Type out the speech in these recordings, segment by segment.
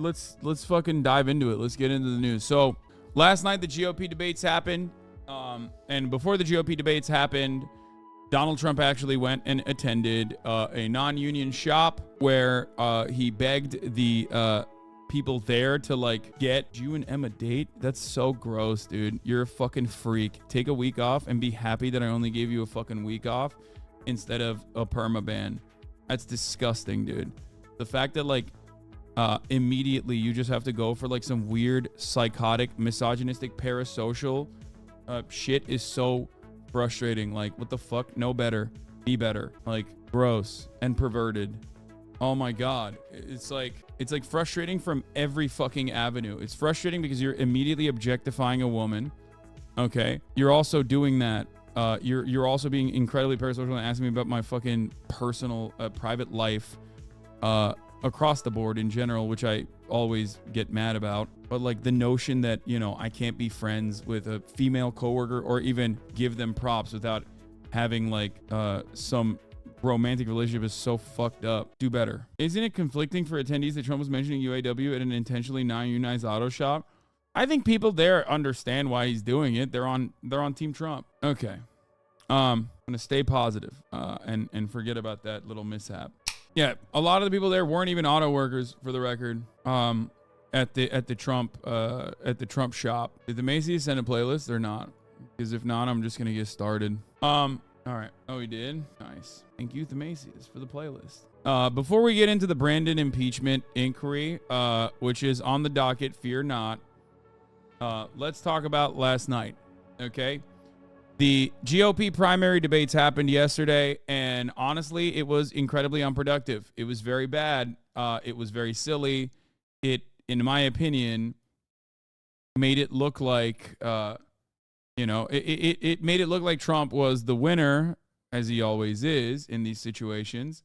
let's fucking dive into it. Let's get into the news. So last night the GOP debates happened, and before the GOP debates happened, Donald Trump actually went and attended a non-union shop where he begged the people there to like get you and Emma date. That's so gross, dude. You're a fucking freak. Take a week off and be happy that I only gave you a fucking week off instead of a perma ban. That's disgusting, dude. The fact that like immediately you just have to go for like some weird psychotic misogynistic parasocial shit is so frustrating. Like, what the fuck? Know better, be better. Like, gross and perverted. Oh my god, it's like frustrating from every fucking avenue. It's frustrating because you're immediately objectifying a woman. Okay, you're also doing that. You're also being incredibly parasocial and asking me about my fucking personal private life across the board in general, which I always get mad about. But like the notion that, you know, I can't be friends with a female coworker or even give them props without having like some romantic relationship is so fucked up. Do better. Isn't it conflicting for attendees that Trump was mentioning UAW at an intentionally non-unionized auto shop? I think people there understand why he's doing it. They're on Team Trump. Okay. I'm gonna stay positive and forget about that little mishap. Yeah, a lot of the people there weren't even auto workers, for the record. At the Trump shop. Did the Macy's send a playlist or not? Because if not, I'm just gonna get started. All right. Oh, he did? Nice. Thank you, the Macy's, for the playlist. Before we get into the Brandon impeachment inquiry, which is on the docket, fear not, let's talk about last night, okay? The GOP primary debates happened yesterday, and honestly, it was incredibly unproductive. It was very bad. It was very silly. It, in my opinion, made it look like... it made it look like Trump was the winner, as he always is in these situations,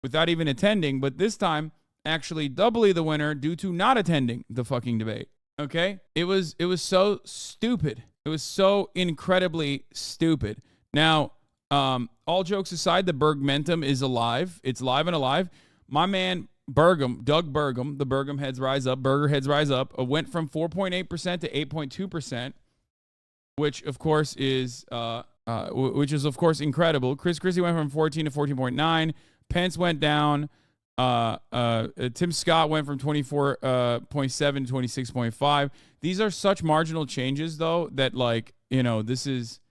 without even attending. But this time, actually doubly the winner due to not attending the fucking debate. Okay? It was so stupid. It was so incredibly stupid. Now, all jokes aside, the Bergmentum is alive. It's live and alive. My man Doug Burgum, the Burgum heads rise up, Burger heads rise up, went from 4.8% to 8.2%. Which of course is incredible. Chris Christie went from 14 to 14.9. Pence went down. Tim Scott went from 24.7 to 26.5. These are such marginal changes, though, that like, you know, this is,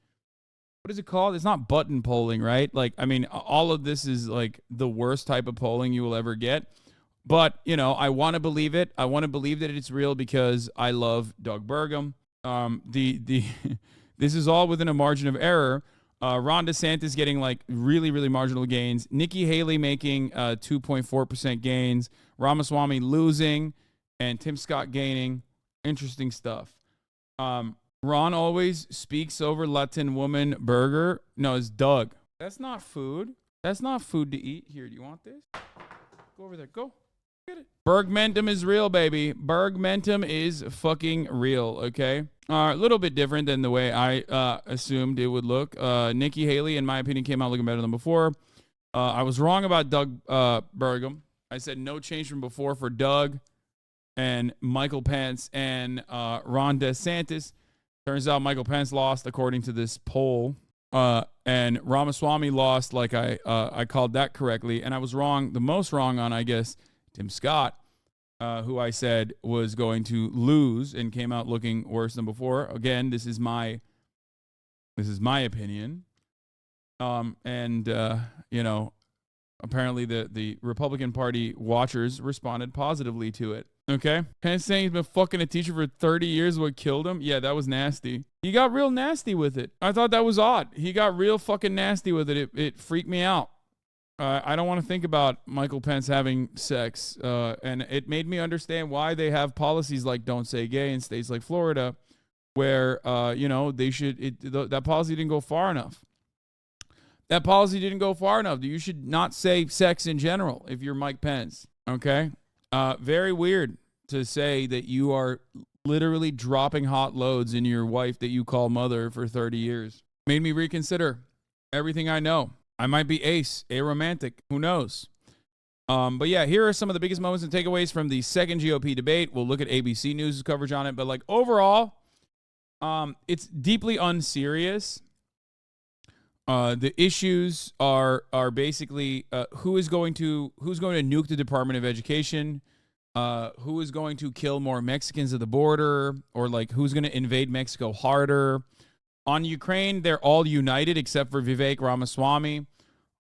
what is it called? It's not button polling, right? Like, I mean, all of this is like the worst type of polling you will ever get. But, you know, I want to believe it. I want to believe that it's real because I love Doug Burgum. This is all within a margin of error. Ron DeSantis getting like really, really marginal gains. Nikki Haley making 2.4% gains. Ramaswamy losing, and Tim Scott gaining. Interesting stuff. Ron always speaks over Latin woman burger. No, it's Doug. That's not food. That's not food to eat. Here, do you want this? Go over there. Go. Get it. Bergmentum is real, baby. Bergmentum is fucking real, okay? A little bit different than the way I assumed it would look. Nikki Haley, in my opinion, came out looking better than before. I was wrong about Doug Burgum. I said no change from before for Doug and Michael Pence and Ron DeSantis. Turns out Michael Pence lost according to this poll. And Ramaswamy lost like I called that correctly. And I was wrong, the most wrong on, I guess, Tim Scott, who I said was going to lose and came out looking worse than before. Again, this is my opinion. You know, apparently the Republican Party watchers responded positively to it. Okay. Pence saying he's been fucking a teacher for 30 years. What killed him? Yeah, that was nasty. He got real nasty with it. I thought that was odd. He got real fucking nasty with it. It freaked me out. I don't want to think about Michael Pence having sex. And it made me understand why they have policies like don't say gay in states like Florida, where, you know, they should, that policy didn't go far enough. That policy didn't go far enough. You should not say sex in general if you're Mike Pence. Okay. Very weird to say that you are literally dropping hot loads in your wife that you call mother for 30 years. Made me reconsider everything I know. I might be aromantic. Who knows? But yeah, here are some of the biggest moments and takeaways from the second GOP debate. We'll look at ABC News' coverage on it, but like overall, it's deeply unserious. The issues are basically who's going to nuke the Department of Education, who is going to kill more Mexicans at the border, or like who's going to invade Mexico harder. On Ukraine, they're all united except for Vivek Ramaswamy.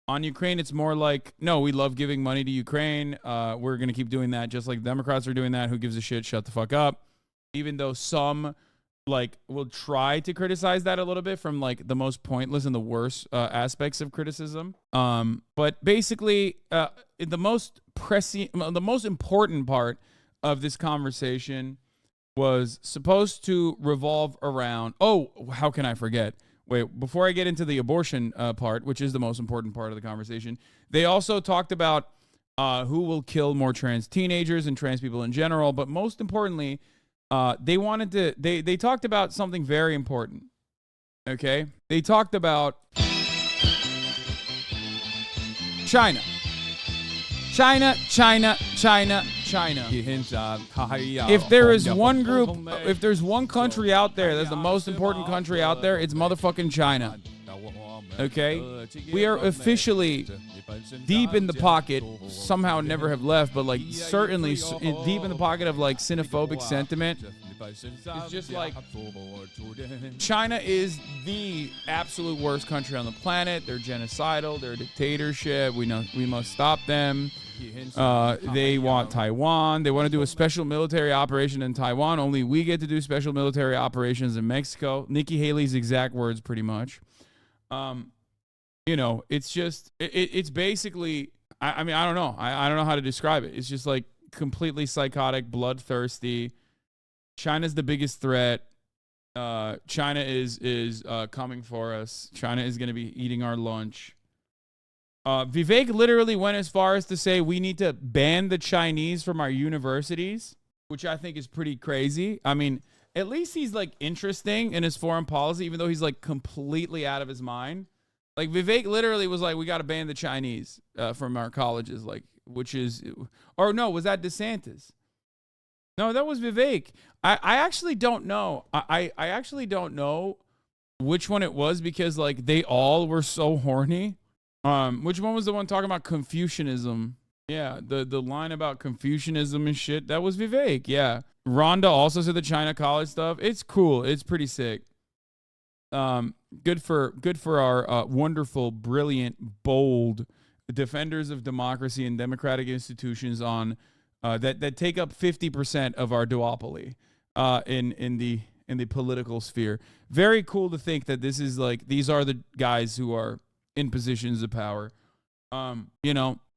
On Ukraine, it's more like, no, we love giving money to Ukraine. We're going to keep doing that just like the Democrats are doing that. Who gives a shit? Shut the fuck up. Even though some like will try to criticize that a little bit from like the most pointless and the worst aspects of criticism. But basically, the most important part of this conversation was supposed to revolve around, oh, how can I forget? Wait, before I get into the abortion part, which is the most important part of the conversation, they also talked about who will kill more trans teenagers and trans people in general. But most importantly, they talked about something very important. Okay? They talked about China. If there is one group, if there's one country out there that's the most important country out there, it's motherfucking China. Okay? We are officially deep in the pocket, somehow never have left, but like certainly deep in the pocket of like xenophobic sentiment. It's just like China is the absolute worst country on the planet. They're genocidal. They're a dictatorship. We must stop them. They want Taiwan. They want to do a special military operation in Taiwan. Only we get to do special military operations in Mexico. Nikki Haley's exact words, pretty much. It's just it's basically. I mean, I don't know. I don't know how to describe it. It's just like completely psychotic, bloodthirsty. China's the biggest threat. China is coming for us. China is going to be eating our lunch. Vivek literally went as far as to say we need to ban the Chinese from our universities, which I think is pretty crazy. I mean, at least he's like interesting in his foreign policy, even though he's like completely out of his mind. Like Vivek literally was like, we got to ban the Chinese from our colleges, like, which is, or no, was that DeSantis? No, that was Vivek. I actually don't know. I actually don't know which one it was because like they all were so horny. Which one was the one talking about Confucianism? Yeah, the line about Confucianism and shit, that was Vivek. Yeah. Rhonda also said the China college stuff. It's cool. It's pretty sick. Good for our wonderful, brilliant, bold defenders of democracy and democratic institutions on that take up 50% of our duopoly in the political sphere. Very cool to think that this is like these are the guys who are in positions of power.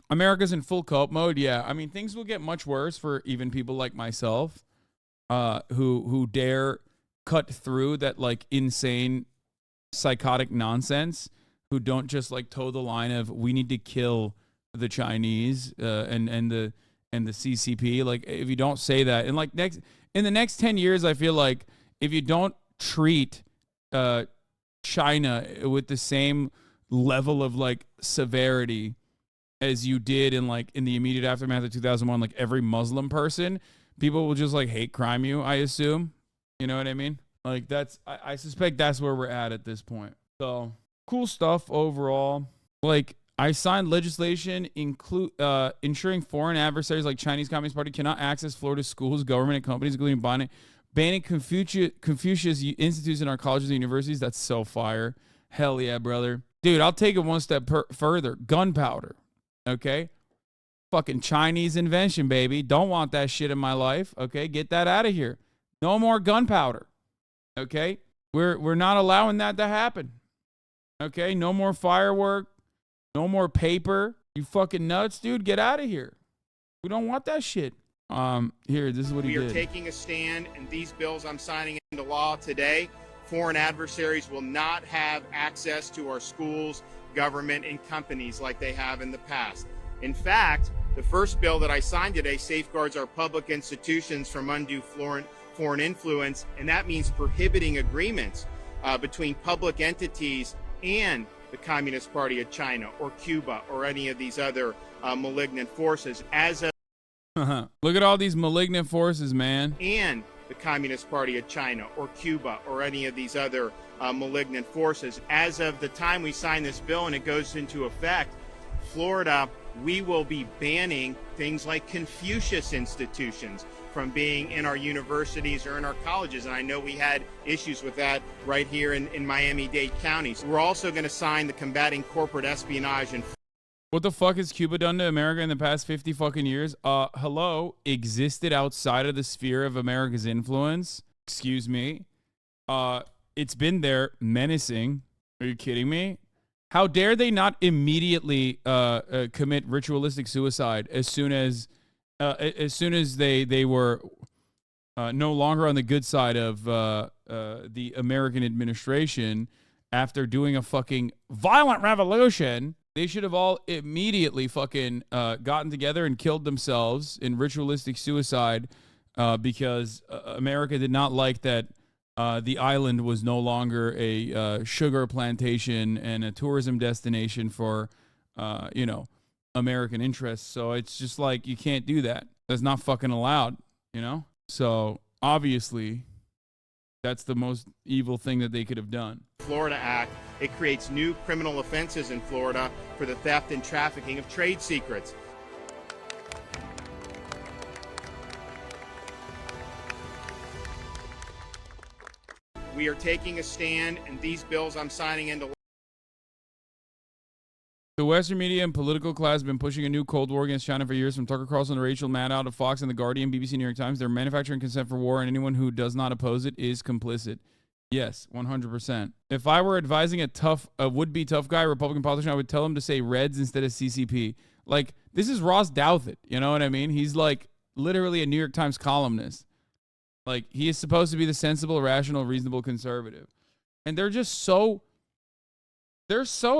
America's in full cope mode. Yeah, I mean things will get much worse for even people like myself, who dare cut through that like insane psychotic nonsense, who don't just like toe the line of we need to kill the Chinese and the CCP. Like if you don't say that, and like in the next 10 years, I feel like if you don't treat China with the same level of like severity as you did in the immediate aftermath of 2001, like every Muslim person, people will just like hate crime you, I assume. You know what I mean? Like I suspect that's where we're at this point. So cool stuff overall. Like I signed legislation ensuring foreign adversaries like Chinese Communist Party cannot access Florida's schools, government, and companies, including banning Confucius institutes in our colleges and universities. That's so fire. Hell yeah, brother. Dude, I'll take it one step further. Gunpowder. Okay? Fucking Chinese invention, baby. Don't want that shit in my life. Okay? Get that out of here. No more gunpowder. Okay? We're not allowing that to happen. Okay? No more firework. No more paper. You fucking nuts, dude. Get out of here. We don't want that shit. Here, this is what he did. We are taking a stand, and these bills I'm signing into law today, foreign adversaries will not have access to our schools, government, and companies like they have in the past. In fact, the first bill that I signed today safeguards our public institutions from undue foreign influence, and that means prohibiting agreements between public entities and the Communist Party of China or Cuba or any of these other malignant forces as of Look at all these malignant forces, man. and the Communist Party of China or Cuba or any of these other malignant forces. As of the time we sign this bill and it goes into effect, Florida, we will be banning things like Confucius institutions from being in our universities or in our colleges. And I know we had issues with that right here in Miami-Dade County. So we're also going to sign the Combating Corporate Espionage and What the fuck has Cuba done to America in the past 50 fucking years? Hello, existed outside of the sphere of America's influence. Excuse me. It's been there, menacing. Are you kidding me? How dare they not immediately commit ritualistic suicide as soon as they were no longer on the good side of the American administration after doing a fucking violent revolution? They should have all immediately fucking gotten together and killed themselves in ritualistic suicide because America did not like that the island was no longer a sugar plantation and a tourism destination for, American interests. So it's just like, you can't do that. That's not fucking allowed, So obviously, that's the most evil thing that they could have done. Florida Act. It creates new criminal offenses in Florida for the theft and trafficking of trade secrets. We are taking a stand, and these bills I'm signing into. The Western media and political class have been pushing a new Cold War against China for years, from Tucker Carlson to Rachel Maddow to Fox and The Guardian, BBC, New York Times. They're manufacturing consent for war, and anyone who does not oppose it is complicit. Yes, 100%. If I were advising a would-be tough guy, Republican politician, I would tell him to say Reds instead of CCP. Like, this is Ross Douthat, you know what I mean? He's like literally a New York Times columnist. Like, he is supposed to be the sensible, rational, reasonable conservative. And they're so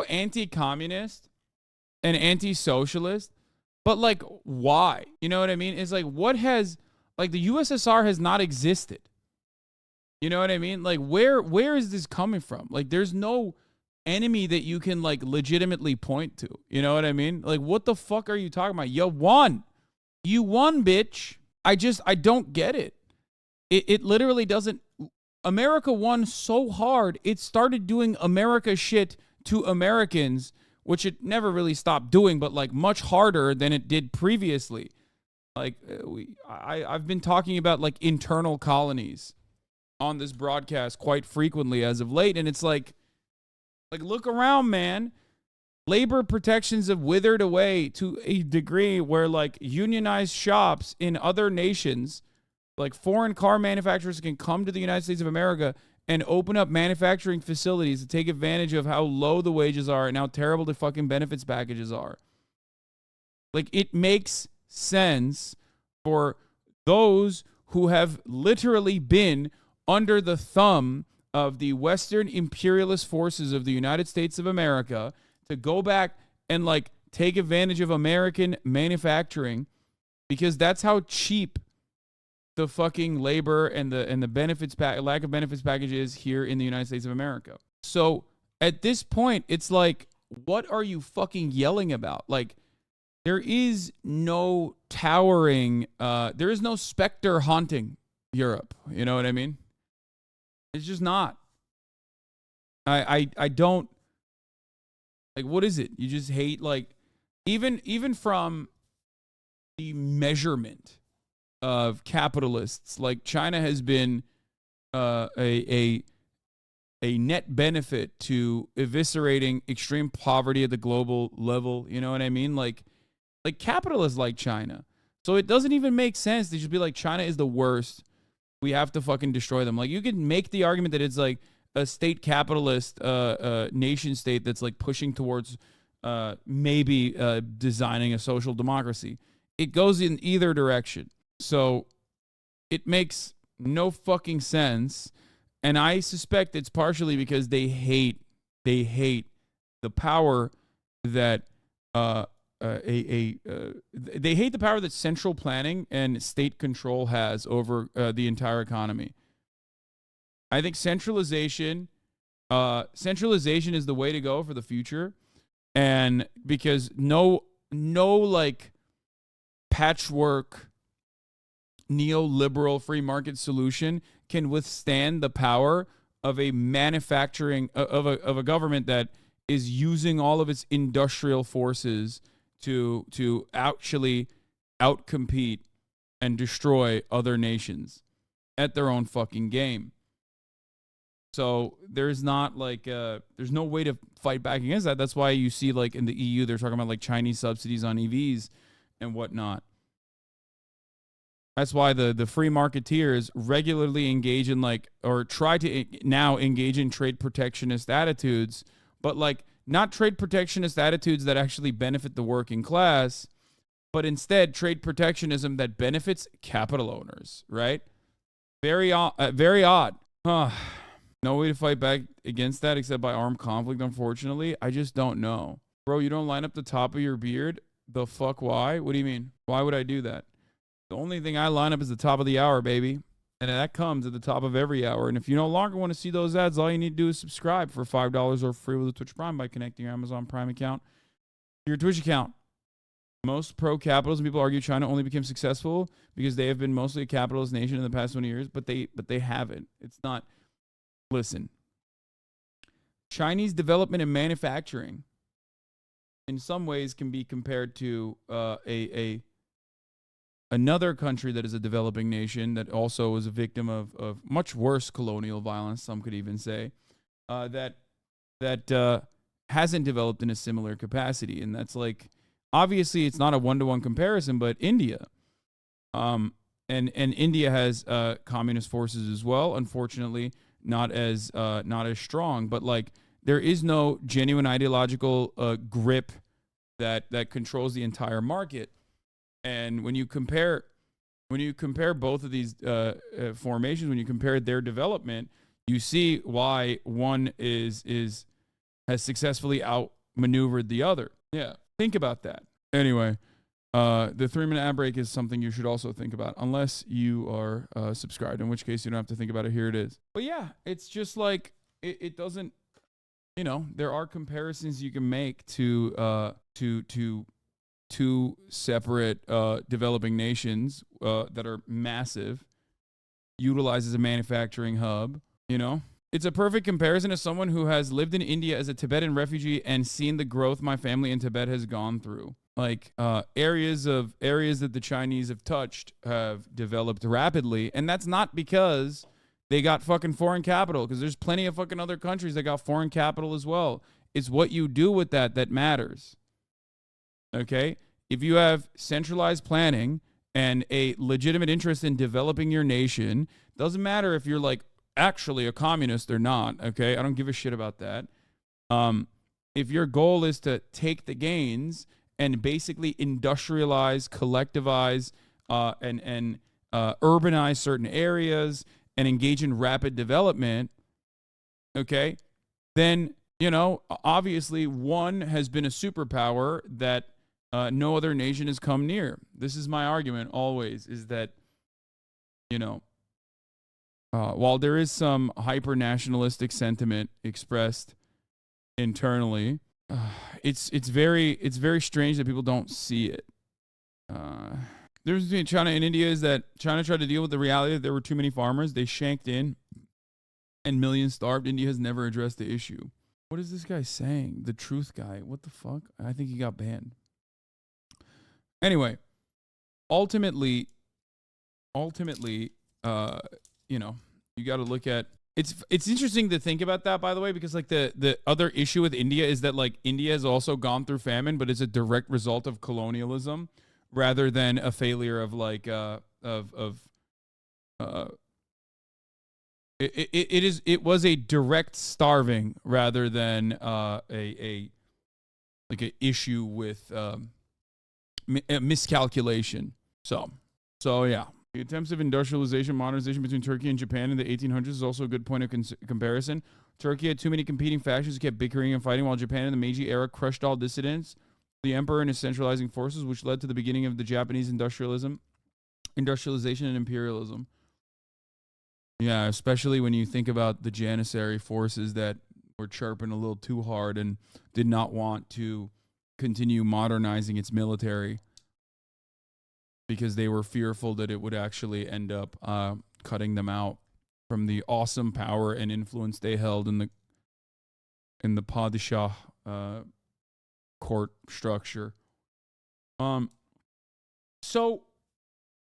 anti-communist and anti-socialist, but like, why? You know what I mean? It's like, the USSR has not existed. You know what I mean? Like, where is this coming from? Like, there's no enemy that you can like legitimately point to. You know what I mean? Like, what the fuck are you talking about? You won, bitch. I don't get it. It literally doesn't. America won so hard, it started doing America shit to Americans, which it never really stopped doing, but like much harder than it did previously. Like, I've been talking about like internal colonies on this broadcast quite frequently as of late, and it's like look around, man. Labor protections have withered away to a degree where like unionized shops in other nations, like foreign car manufacturers, can come to the United States of America and open up manufacturing facilities to take advantage of how low the wages are and how terrible the fucking benefits packages are. Like, it makes sense for those who have literally been under the thumb of the Western imperialist forces of the United States of America to go back and like take advantage of American manufacturing, because that's how cheap the fucking labor and the benefits lack of benefits package is here in the United States of America. So at this point, it's like, what are you fucking yelling about? Like, there is no towering, there is no specter haunting Europe. You know what I mean? It's just not. I don't, like, what is it? You just hate, like, even from the measurement of capitalists, like, China has been a net benefit to eviscerating extreme poverty at the global level. You know what I mean? Like capitalists like China. So it doesn't even make sense. They should be like, China is the worst. We have to fucking destroy them. Like, you can make the argument that it's like a state capitalist nation state that's like pushing towards maybe designing a social democracy. It goes in either direction. So it makes no fucking sense. And I suspect it's partially because they hate the power that they hate the power that central planning and state control has over the entire economy. I think centralization is the way to go for the future, and because no like patchwork neoliberal free market solution can withstand the power of a manufacturing of a government that is using all of its industrial forces to actually outcompete and destroy other nations at their own fucking game. So there's not like there's no way to fight back against that. That's why you see like in the EU they're talking about like Chinese subsidies on EVs and whatnot. That's why the free marketeers regularly engage in like, or try to now engage in trade protectionist attitudes, but like not trade protectionist attitudes that actually benefit the working class, but instead trade protectionism that benefits capital owners, right? Very odd. No way to fight back against that except by armed conflict, unfortunately. I just don't know. Bro, you don't line up the top of your beard? The fuck why? What do you mean? Why would I do that? The only thing I line up is the top of the hour, baby. And that comes at the top of every hour. And if you no longer want to see those ads, all you need to do is subscribe for $5 or free with a Twitch Prime by connecting your Amazon Prime account to your Twitch account. Most pro-capitalism people argue China only became successful because they have been mostly a capitalist nation in the past 20 years, but they haven't. It's not. Listen. Chinese development in manufacturing in some ways can be compared to another country that is a developing nation that also was a victim of much worse colonial violence, some could even say, that hasn't developed in a similar capacity. And that's like, obviously it's not a one-to-one comparison, but India. And India has communist forces as well, unfortunately, not as strong, but like there is no genuine ideological grip that controls the entire market. And when you compare both of these formations, when you compare their development, you see why one has successfully outmaneuvered the other. Yeah, think about that. Anyway, the 3-minute ad break is something you should also think about, unless you are subscribed, in which case you don't have to think about it. Here it is. But yeah, it's just like it doesn't. You know, there are comparisons you can make to two separate developing nations that are massive, utilized as a manufacturing hub. You know, it's a perfect comparison as someone who has lived in India as a Tibetan refugee and seen the growth my family in Tibet has gone through. Like areas that the Chinese have touched have developed rapidly, and that's not because they got fucking foreign capital, because there's plenty of fucking other countries that got foreign capital as well. It's what you do with that matters. Okay? If you have centralized planning and a legitimate interest in developing your nation, doesn't matter if you're like actually a communist or not, okay? I don't give a shit about that. If your goal is to take the gains and basically industrialize, collectivize, and urbanize certain areas and engage in rapid development, okay, then, you know, obviously one has been a superpower that no other nation has come near. This is my argument always, is that, you know, while there is some hyper-nationalistic sentiment expressed internally, it's very strange that people don't see it. The difference between China and India is that China tried to deal with the reality that there were too many farmers. They shanked in, and millions starved. India has never addressed the issue. What is this guy saying? The truth guy. What the fuck? I think he got banned. Anyway, ultimately, you know, you got to look at. It's interesting to think about that, by the way, because like the other issue with India is that like India has also gone through famine, but it's a direct result of colonialism rather than a failure of like it was a direct starving rather than a issue with miscalculation. So yeah. The attempts of industrialization, modernization between Turkey and Japan in the 1800s is also a good point of comparison. Turkey had too many competing factions who kept bickering and fighting, while Japan in the Meiji era crushed all dissidents. The emperor and his centralizing forces, which led to the beginning of the Japanese industrialization and imperialism. Yeah, especially when you think about the Janissary forces that were chirping a little too hard and did not want to continue modernizing its military because they were fearful that it would actually end up cutting them out from the awesome power and influence they held in the Padishah court structure. So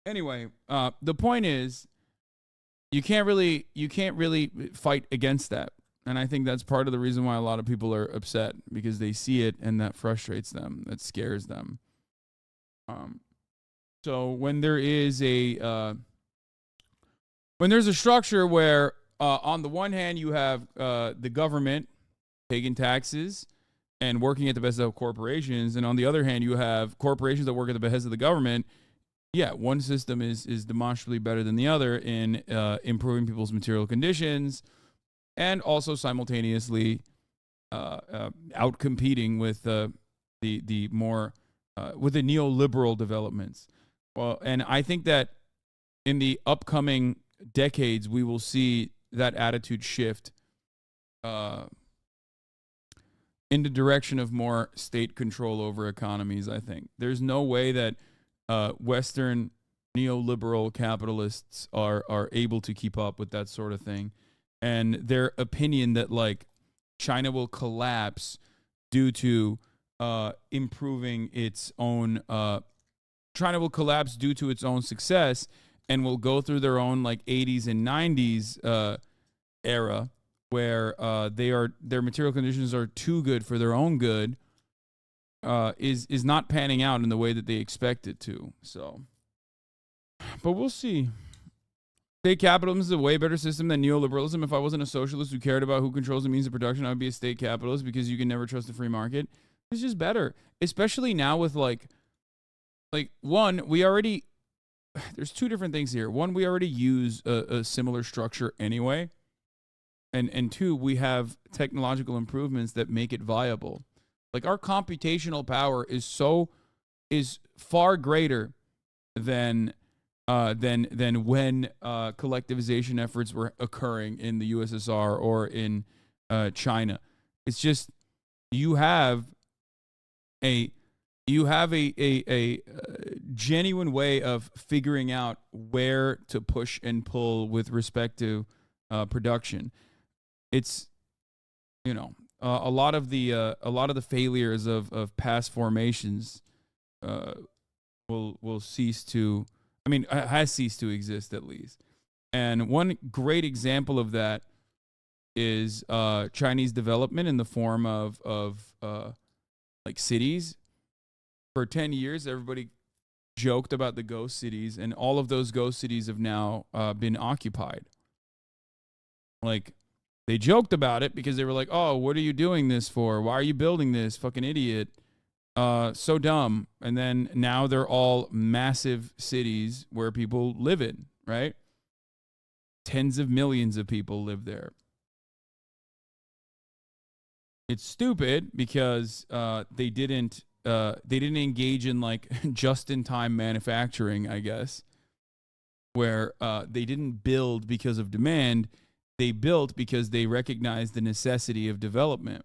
anyway, the point is you can't really fight against that. And I think that's part of the reason why a lot of people are upset, because they see it and that frustrates them, that scares them. So when there is there's a structure where on the one hand you have the government taking taxes and working at the behest of corporations, and on the other hand you have corporations that work at the behest of the government, yeah, one system is demonstrably better than the other in improving people's material conditions, and also simultaneously outcompeting with the more with the neoliberal developments. Well, and I think that in the upcoming decades we will see that attitude shift in the direction of more state control over economies. I think there's no way that Western neoliberal capitalists are able to keep up with that sort of thing. And their opinion that like China will collapse due to improving its own China will collapse due to its own success and will go through their own like 80s and 90s era where their material conditions are too good for their own good, is not panning out in the way that they expect it to. So, but we'll see. State capitalism is a way better system than neoliberalism. If I wasn't a socialist who cared about who controls the means of production, I would be a state capitalist, because you can never trust the free market. It's just better, especially now with like one, we already, there's two different things here. One, we already use a similar structure anyway. And two, we have technological improvements that make it viable. Like our computational power is far greater than when collectivization efforts were occurring in the USSR or in China. It's just you have a genuine way of figuring out where to push and pull with respect to production. It's a lot of the failures of past formations will cease to. I mean, has ceased to exist at least. And one great example of that is Chinese development in the form of like cities. For 10 years, everybody joked about the ghost cities, and all of those ghost cities have now been occupied. Like, they joked about it because they were like, oh, what are you doing this for? Why are you building this? Fucking idiot. So dumb. And then now they're all massive cities where people live in, right? Tens of millions of people live there. It's stupid because they didn't engage in like just-in-time manufacturing, I guess, where they didn't build because of demand. They built because they recognized the necessity of development.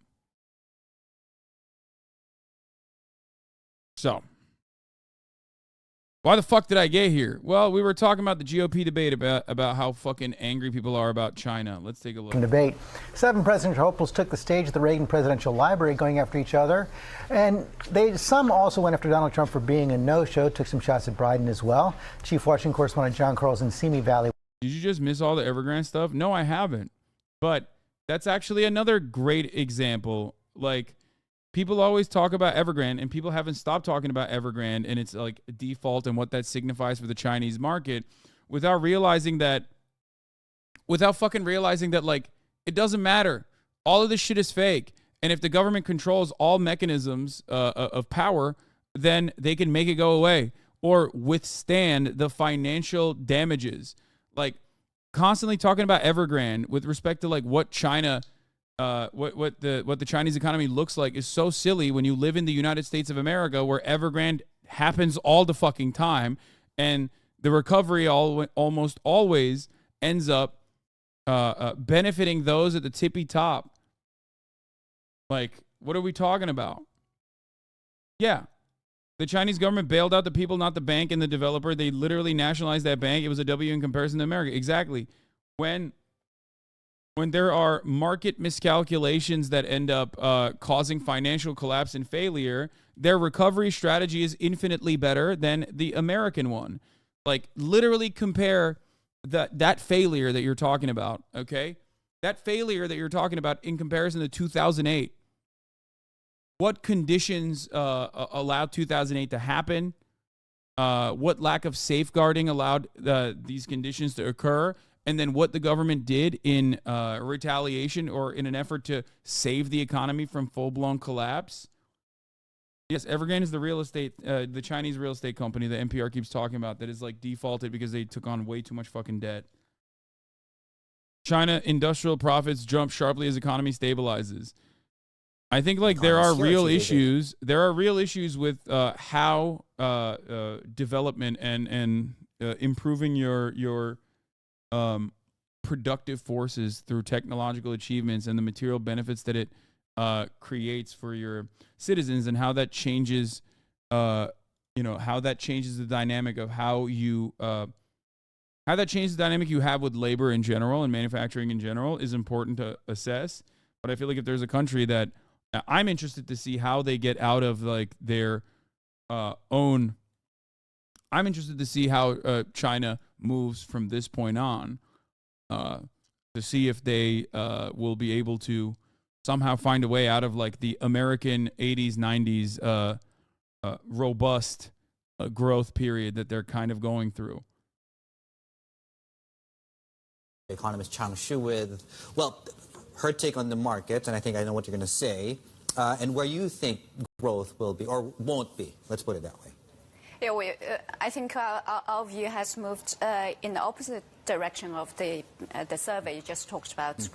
So, why the fuck did I get here? Well, we were talking about the GOP debate about how fucking angry people are about China. Let's take a look. Debate. 7 presidential hopefuls took the stage at the Reagan Presidential Library, going after each other. And some also went after Donald Trump for being a no-show, took some shots at Biden as well. Chief Washington correspondent John Carl's in Simi Valley. Did you just miss all the Evergrande stuff? No, I haven't. But that's actually another great example. Like, people always talk about Evergrande, and people haven't stopped talking about Evergrande and its like default and what that signifies for the Chinese market, without fucking realizing that like it doesn't matter. All of this shit is fake. And if the government controls all mechanisms of power, then they can make it go away or withstand the financial damages. Like, constantly talking about Evergrande with respect to like what China, what the Chinese economy looks like is so silly when you live in the United States of America, where Evergrande happens all the fucking time, and the recovery almost always ends up benefiting those at the tippy top. Like, what are we talking about? Yeah. The Chinese government bailed out the people, not the bank and the developer. They literally nationalized that bank. It was a W in comparison to America. Exactly. When there are market miscalculations that end up causing financial collapse and failure, their recovery strategy is infinitely better than the American one. Like, literally compare that failure that you're talking about, okay? That failure that you're talking about in comparison to 2008. What conditions allowed 2008 to happen? What lack of safeguarding allowed these conditions to occur? And then what the government did in retaliation or in an effort to save the economy from full-blown collapse. Yes, Evergrande is the Chinese real estate company that NPR keeps talking about that is like defaulted because they took on way too much fucking debt. China industrial profits jump sharply as economy stabilizes. I think like there are real issues. There are real issues with how development and improving your productive forces through technological achievements and the material benefits that it creates for your citizens, and how that changes, how that changes the dynamic of how that changes the dynamic you have with labor in general and manufacturing in general is important to assess. But I feel like if there's a country that I'm interested to see how they get out of like their own. I'm interested to see how China moves from this point on, to see if they will be able to somehow find a way out of like the American 80s, 90s robust growth period that they're kind of going through. Economist Chang Shu with, well, her take on the market, and I think I know what you're going to say, and where you think growth will be or won't be. Let's put it that way. Yeah, I think our view has moved in the opposite direction of the survey you just talked about.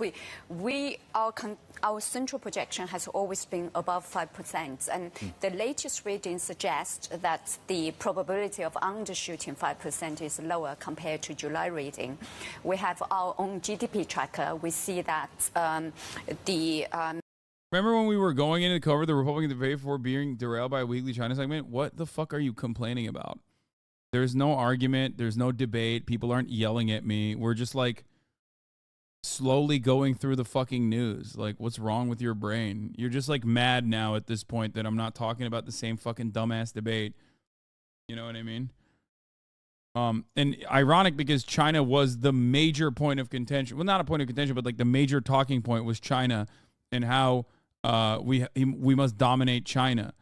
Our central projection has always been above 5%, and the latest reading suggests that the probability of undershooting 5% is lower compared to July reading. We have our own GDP tracker. We see that Remember when we were going in to cover the Republican debate before being derailed by a weekly China segment? What the fuck are you complaining about? There's no argument. There's no debate. People aren't yelling at me. We're just like slowly going through the fucking news. Like, what's wrong with your brain? You're just like mad now at this point that I'm not talking about the same fucking dumbass debate. You know what I mean? And ironic because China was the major point of contention. Well, not a point of contention, but like the major talking point was China and how we must dominate China.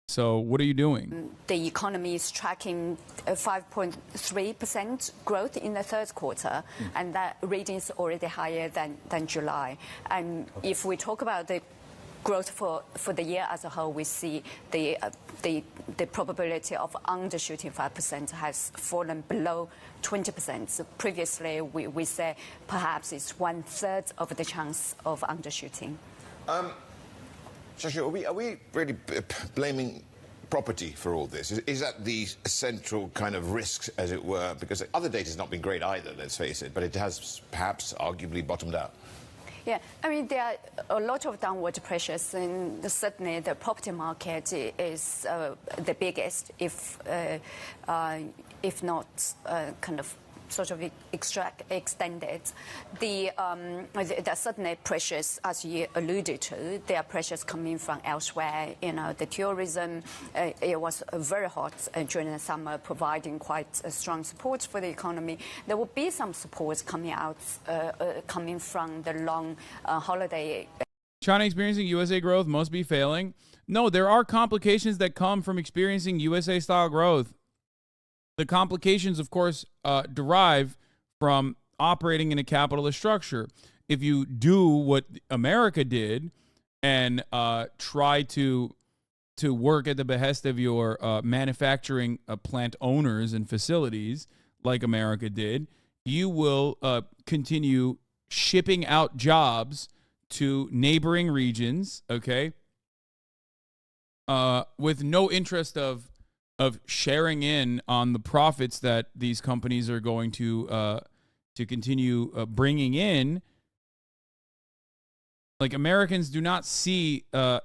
So what are you doing? The economy is tracking 5.3% growth in the third quarter, and that reading is already higher than July. And if we talk about the growth for the year as a whole, we see the probability of undershooting 5% has fallen below 20%. So previously, we say perhaps it's 1/3 of the chance of undershooting. Shashu, are we really blaming property for all this? Is that the central kind of risks, as it were? Because other data has not been great either, let's face it, but it has perhaps arguably bottomed out. Yeah, I mean, there are a lot of downward pressures, and certainly the property market is the biggest, if not kind of sort of extended. There are certainly pressures, as you alluded to. There are pressures coming from elsewhere. You know, the tourism, it was very hot during the summer, providing quite strong support for the economy. There will be some support coming out, coming from the long holiday. China experiencing USA growth must be failing. No, there are complications that come from experiencing USA-style growth. The complications, of course, derive from operating in a capitalist structure. If you do what America did and try to work at the behest of your manufacturing plant owners and facilities like America did, you will continue shipping out jobs to neighboring regions, okay, with no interest of sharing in on the profits that these companies are going to continue bringing in. Like, Americans do not see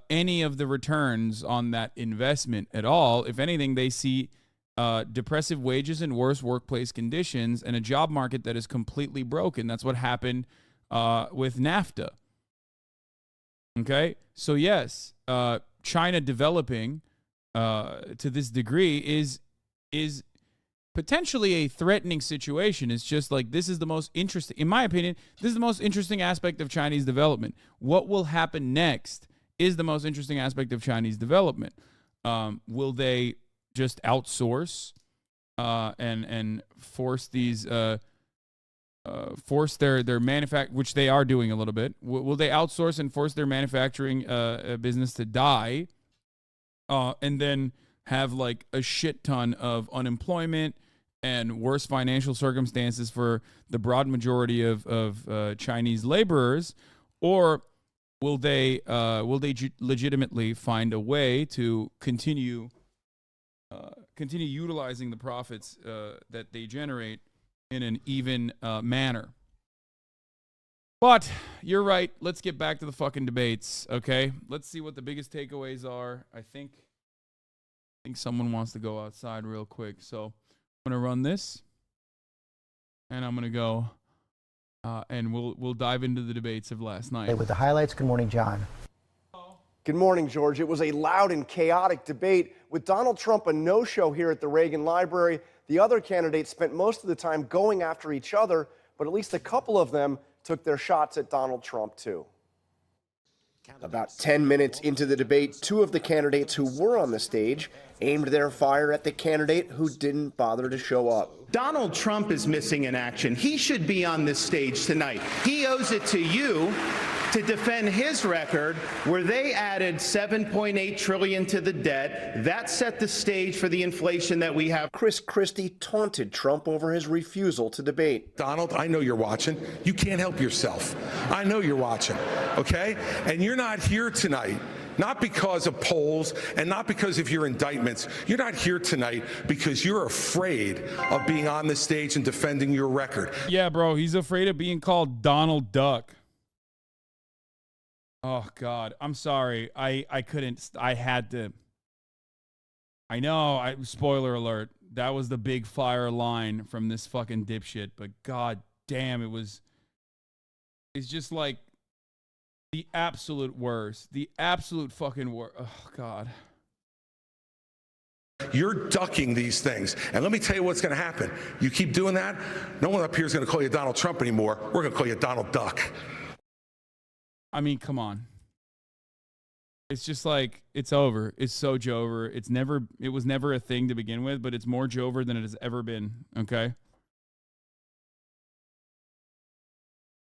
any of the returns on that investment at all. If anything, they see depressive wages and worse workplace conditions and a job market that is completely broken. That's what happened with NAFTA. Okay? So, yes, China developing to this degree is potentially a threatening situation. It's just like, this is the most interesting, in my opinion, this is the most interesting aspect of Chinese development. What will happen next is the most interesting aspect of Chinese development. Will they just outsource and force these force their which they are doing a little bit? Will they outsource and force their manufacturing business to die, and then have like a shit ton of unemployment and worse financial circumstances for the broad majority of Chinese laborers? Or will they legitimately find a way to continue utilizing the profits that they generate in an even manner? But you're right. Let's get back to the fucking debates, okay? Let's see what the biggest takeaways are. I think someone wants to go outside real quick, so I'm gonna run this, and I'm gonna go, and we'll dive into the debates of last night. With the highlights, good morning, John. Good morning, George. It was a loud and chaotic debate with Donald Trump a no-show here at the Reagan Library. The other candidates spent most of the time going after each other, but at least a couple of them took their shots at Donald Trump, too. About 10 minutes into the debate, two of the candidates who were on the stage aimed their fire at the candidate who didn't bother to show up. Donald Trump is missing in action. He should be on this stage tonight. He owes it to you to defend his record, where they added $7.8 trillion to the debt. That set the stage for the inflation that we have. Chris Christie taunted Trump over his refusal to debate. Donald, I know you're watching. You can't help yourself. I know you're watching, okay? And you're not here tonight, not because of polls and not because of your indictments. You're not here tonight because you're afraid of being on the stage and defending your record. Yeah, bro, he's afraid of being called Donald Duck. Oh, God. I'm sorry. I couldn't. I had to. I know. Spoiler alert. That was the big fire line from this fucking dipshit. But God damn, it's just like the absolute worst. The absolute fucking worst. Oh, God. You're ducking these things. And let me tell you what's going to happen. You keep doing that, no one up here is going to call you Donald Trump anymore. We're going to call you Donald Duck. I mean, come on. It's just like, it's over. It's so Jover. It was never a thing to begin with, but it's more Jover than it has ever been, okay?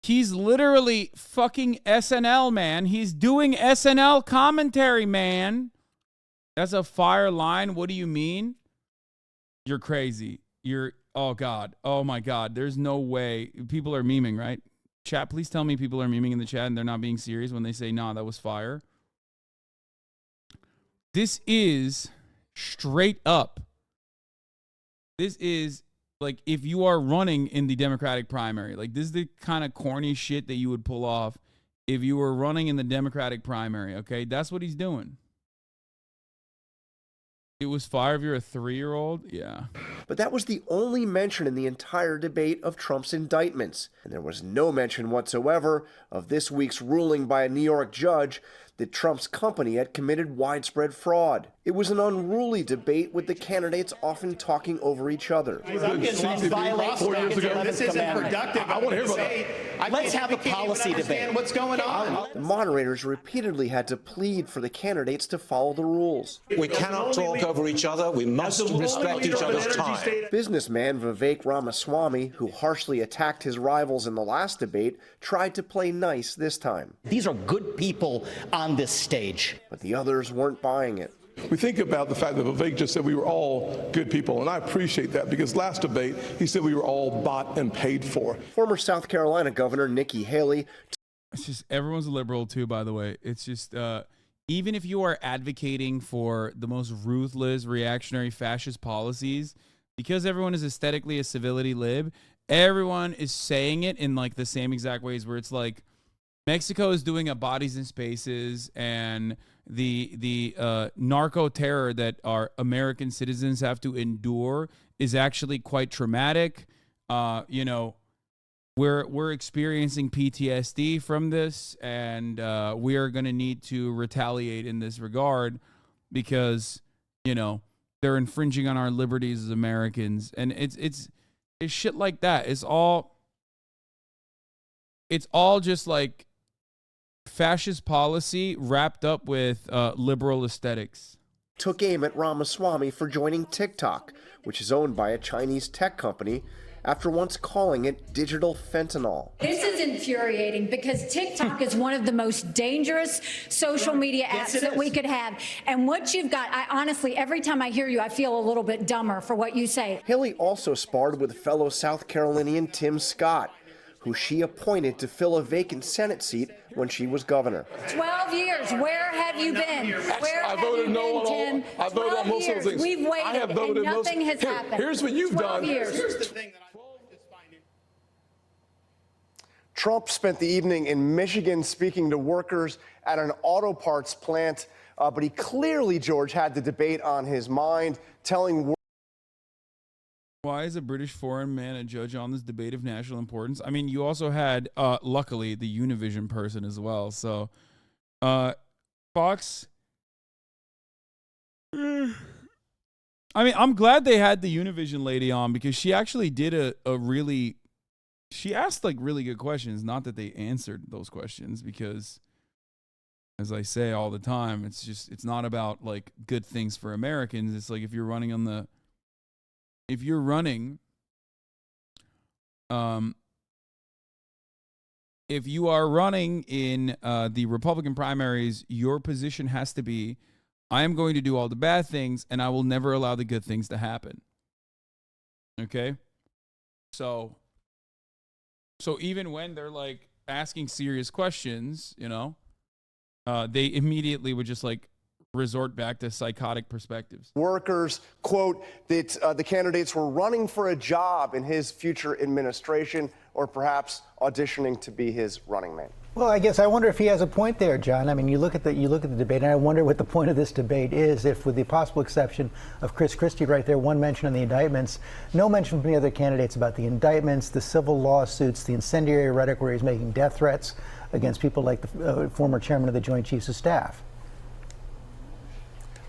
He's literally fucking SNL, man. He's doing SNL commentary, man. That's a fire line. What do you mean? You're crazy. Oh, God. Oh, my God. There's no way. People are memeing, right? Chat, please tell me people are memeing in the chat and they're not being serious when they say, nah, that was fire. This is straight up. This is like, if you are running in the Democratic primary, like, this is the kind of corny shit that you would pull off if you were running in the Democratic primary, okay? That's what he's doing. It was fire if you're a 3-year-old? Yeah. But that was the only mention in the entire debate of Trump's indictments. And there was no mention whatsoever of this week's ruling by a New York judge that Trump's company had committed widespread fraud. It was an unruly debate with the candidates often talking over each other. This isn't productive. I want to hear about that. Let's have a policy debate. What's going on? The moderators repeatedly had to plead for the candidates to follow the rules. We cannot talk over each other. We must respect each other's time. Businessman Vivek Ramaswamy, who harshly attacked his rivals in the last debate, tried to play nice this time. These are good people on this stage. But the others weren't buying it. We think about the fact that Vivek just said we were all good people, and I appreciate that, because last debate he said we were all bought and paid for. Former South Carolina Governor Nikki Haley. It's just, everyone's a liberal too, by the way. It's just, even if you are advocating for the most ruthless, reactionary, fascist policies, because everyone is aesthetically a civility lib, everyone is saying it in like the same exact ways where it's like, Mexico is doing a bodies in spaces, and the narco terror that our American citizens have to endure is actually quite traumatic. You know, we're experiencing PTSD from this, and we are going to need to retaliate in this regard because, you know, they're infringing on our liberties as Americans, and it's shit like that. It's all just like fascist policy wrapped up with liberal aesthetics. Took aim at Ramaswamy for joining TikTok, which is owned by a Chinese tech company, after once calling it digital fentanyl. This is infuriating because TikTok is one of the most dangerous social media apps that we could have. And what you've got, I honestly, every time I hear you, I feel a little bit dumber for what you say. Haley also sparred with fellow South Carolinian Tim Scott, who she appointed to fill a vacant Senate seat when she was governor. 12 years, where have you been? Where I have voted you no been, Tim? I voted on most of the things. We've waited, I have voted and nothing has happened. Here's what you've 12 done. years. Here's the thing that I just find it. Trump spent the evening in Michigan speaking to workers at an auto parts plant, but he clearly, George, had the debate on his mind, telling Why is a British foreign man a judge on this debate of national importance? I mean, you also had, luckily, the Univision person as well. So, Fox. I mean, I'm glad they had the Univision lady on because she actually did she asked like really good questions. Not that they answered those questions because, as I say all the time, it's not about like good things for Americans. It's like if you are running in the Republican primaries, your position has to be, I am going to do all the bad things and I will never allow the good things to happen. Okay? So even when they're like asking serious questions, you know, they immediately would just like resort back to psychotic perspectives. workers, quote, that the candidates were running for a job in his future administration or perhaps auditioning to be his running mate. Well, I guess I wonder if he has a point there, John. I mean, you look at the debate, and I wonder what the point of this debate is. If, with the possible exception of Chris Christie, right there, one mention on the indictments, no mention from the other candidates about the indictments, the civil lawsuits, the incendiary rhetoric where he's making death threats against people like the former chairman of the Joint Chiefs of Staff.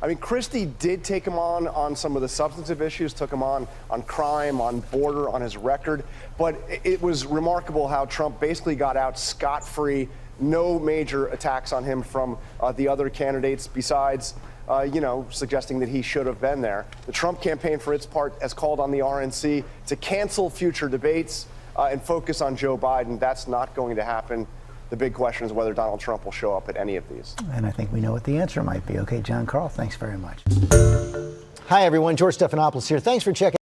I mean, Christie did take him on some of the substantive issues, took him on crime, on border, on his record. But it was remarkable how Trump basically got out scot-free, no major attacks on him from the other candidates besides, suggesting that he should have been there. The Trump campaign, for its part, has called on the RNC to cancel future debates and focus on Joe Biden. That's not going to happen. The big question is whether Donald Trump will show up at any of these. And I think we know what the answer might be. Okay, John Carl, thanks very much. Hi, everyone. George Stephanopoulos here. Thanks for checking.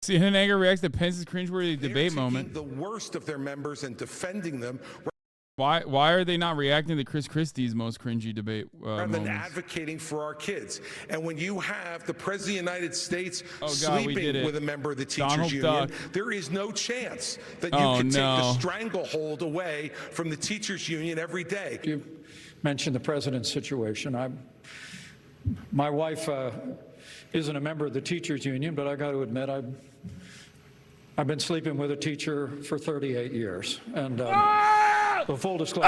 CNN anchor reacts to Pence's cringeworthy debate moment. The worst of their members and defending them. Why are they not reacting to Chris Christie's most cringy debate rather than moments? advocating for our kids? And when you have the President of the United States sleeping with a member of the Teachers Donald Union, Duck. there is no chance that you can take the stranglehold away from the Teachers Union every day. You mentioned the President's situation. My wife isn't a member of the Teachers Union, but I got to admit, I've been sleeping with a teacher for 38 years. And the full disclosure.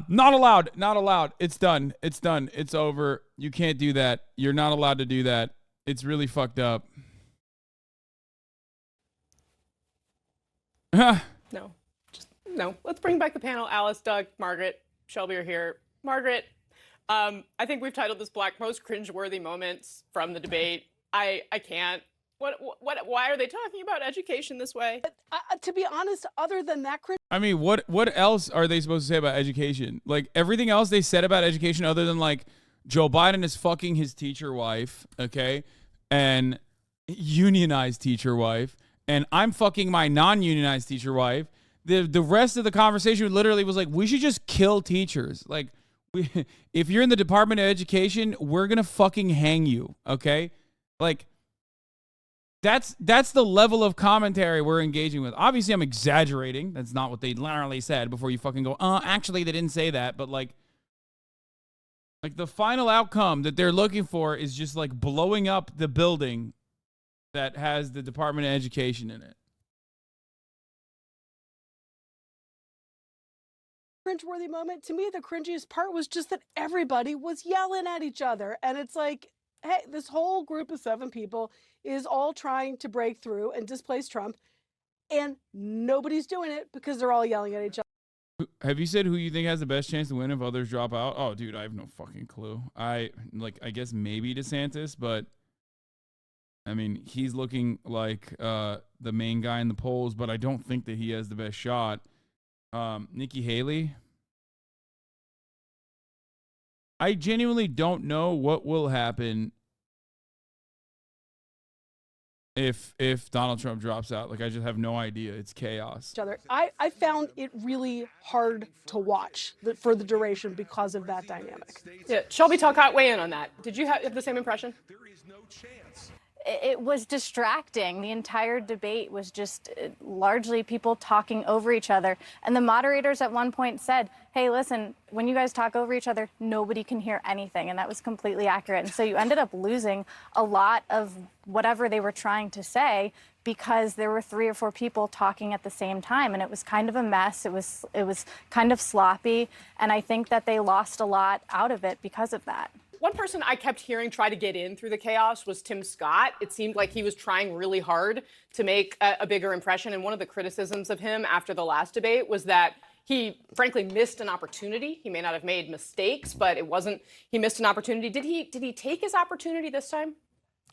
Not allowed. Not allowed. It's done. It's done. It's over. You can't do that. You're not allowed to do that. It's really fucked up. No. Let's bring back the panel. Alice, Doug, Margaret, Shelby are here. Margaret, I think we've titled this Black Most Cringeworthy Moments from the debate. I can't. Why are they talking about education this way? To be honest, other than that, I mean, what else are they supposed to say about education? Like, everything else they said about education other than, like, Joe Biden is fucking his teacher wife, okay? And unionized teacher wife. And I'm fucking my non-unionized teacher wife. The rest of the conversation literally was like, we should just kill teachers. Like, if you're in the Department of Education, we're going to fucking hang you, okay? Like, That's the level of commentary we're engaging with. Obviously, I'm exaggerating. That's not what they literally said before you fucking go, actually, they didn't say that. But, like the final outcome that they're looking for is just, like, blowing up the building that has the Department of Education in it. Cringeworthy moment. To me, the cringiest part was just that everybody was yelling at each other. And it's like, hey, this whole group of 7 people is all trying to break through and displace Trump. And nobody's doing it because they're all yelling at each other. Have you said who you think has the best chance to win if others drop out? Oh, dude, I have no fucking clue. I guess maybe DeSantis, but I mean, he's looking like the main guy in the polls, but I don't think that he has the best shot. Nikki Haley. I genuinely don't know what will happen if Donald Trump drops out. Like, I just have no idea. It's chaos. I found it really hard to watch for the duration because of that dynamic. Yeah, Shelby Talcott, weigh in on that. Did you have the same impression? There is no chance. It was distracting. The entire debate was just largely people talking over each other. And the moderators at one point said, hey, listen, when you guys talk over each other, nobody can hear anything. And that was completely accurate. And so you ended up losing a lot of whatever they were trying to say because there were 3 or 4 people talking at the same time. And it was kind of a mess. It was kind of sloppy. And I think that they lost a lot out of it because of that. One person I kept hearing try to get in through the chaos was Tim Scott. It seemed like he was trying really hard to make a bigger impression. And one of the criticisms of him after the last debate was that he frankly missed an opportunity. He may not have made mistakes, but he missed an opportunity. Did he take his opportunity this time?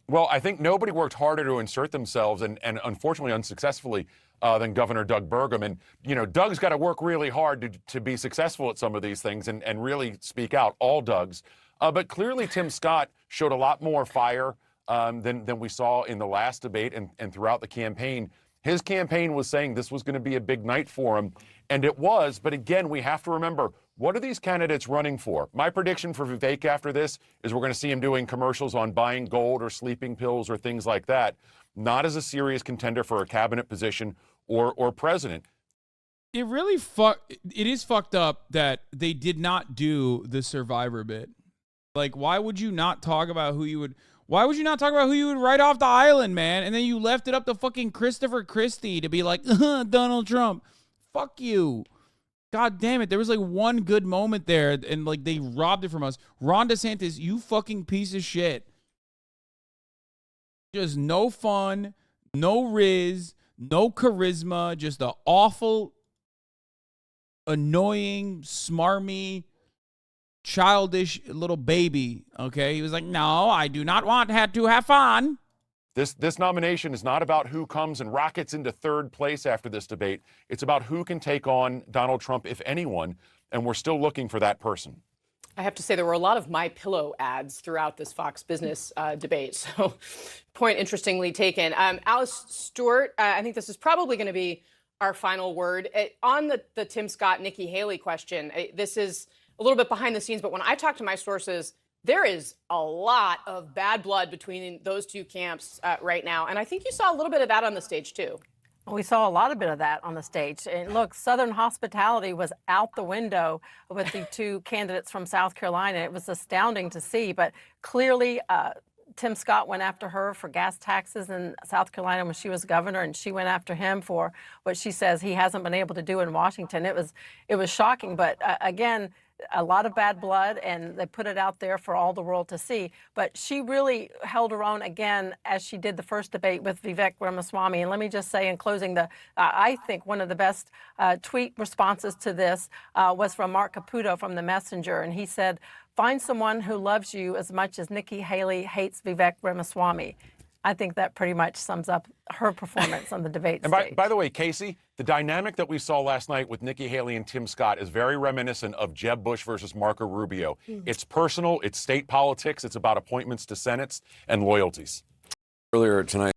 Well, I think nobody worked harder to insert themselves and unfortunately unsuccessfully than Governor Doug Burgum. And, you know, Doug's got to work really hard to be successful at some of these things and really speak out, all Dougs. But clearly Tim Scott showed a lot more fire than we saw in the last debate and throughout the campaign. His campaign was saying this was going to be a big night for him, and it was. But again, we have to remember, what are these candidates running for? My prediction for Vivek after this is we're going to see him doing commercials on buying gold or sleeping pills or things like that, not as a serious contender for a cabinet position or president. It really it is fucked up that they did not do the Survivor bit. Like, why would you not talk about who you would write off the island, man? And then you left it up to fucking Christopher Christie to be like, Donald Trump. Fuck you. God damn it. There was like one good moment there and like they robbed it from us. Ron DeSantis, you fucking piece of shit. Just no fun, no riz, no charisma, just an awful, annoying, smarmy, childish little baby. Okay, he was like, no, I do not want to have fun. This nomination is not about who comes and rockets into third place after this debate. It's about who can take on Donald Trump, if anyone, and we're still looking for that person. I have to say there were a lot of My Pillow ads throughout this Fox Business debate. So, point interestingly taken. Alice Stewart, I think this is probably going to be our final word on the Tim Scott, Nikki Haley question. This is a little bit behind the scenes, but when I talk to my sources, there is a lot of bad blood between those two camps right now. And I think you saw a little bit of that on the stage, too. We saw a lot of bit of that on the stage. And look, Southern hospitality was out the window with the 2 candidates from South Carolina. It was astounding to see. But clearly, Tim Scott went after her for gas taxes in South Carolina when she was governor, and she went after him for what she says he hasn't been able to do in Washington. It was shocking. But again, a lot of bad blood, and they put it out there for all the world to see. But she really held her own again, as she did the first debate with Vivek Ramaswamy. And let me just say in closing, I think one of the best tweet responses to this was from Mark Caputo from The Messenger. And he said, find someone who loves you as much as Nikki Haley hates Vivek Ramaswamy. I think that pretty much sums up her performance on the debate stage. And by the way, Casey, the dynamic that we saw last night with Nikki Haley and Tim Scott is very reminiscent of Jeb Bush versus Marco Rubio. Mm-hmm. It's personal, it's state politics, it's about appointments to senates and loyalties. Earlier tonight.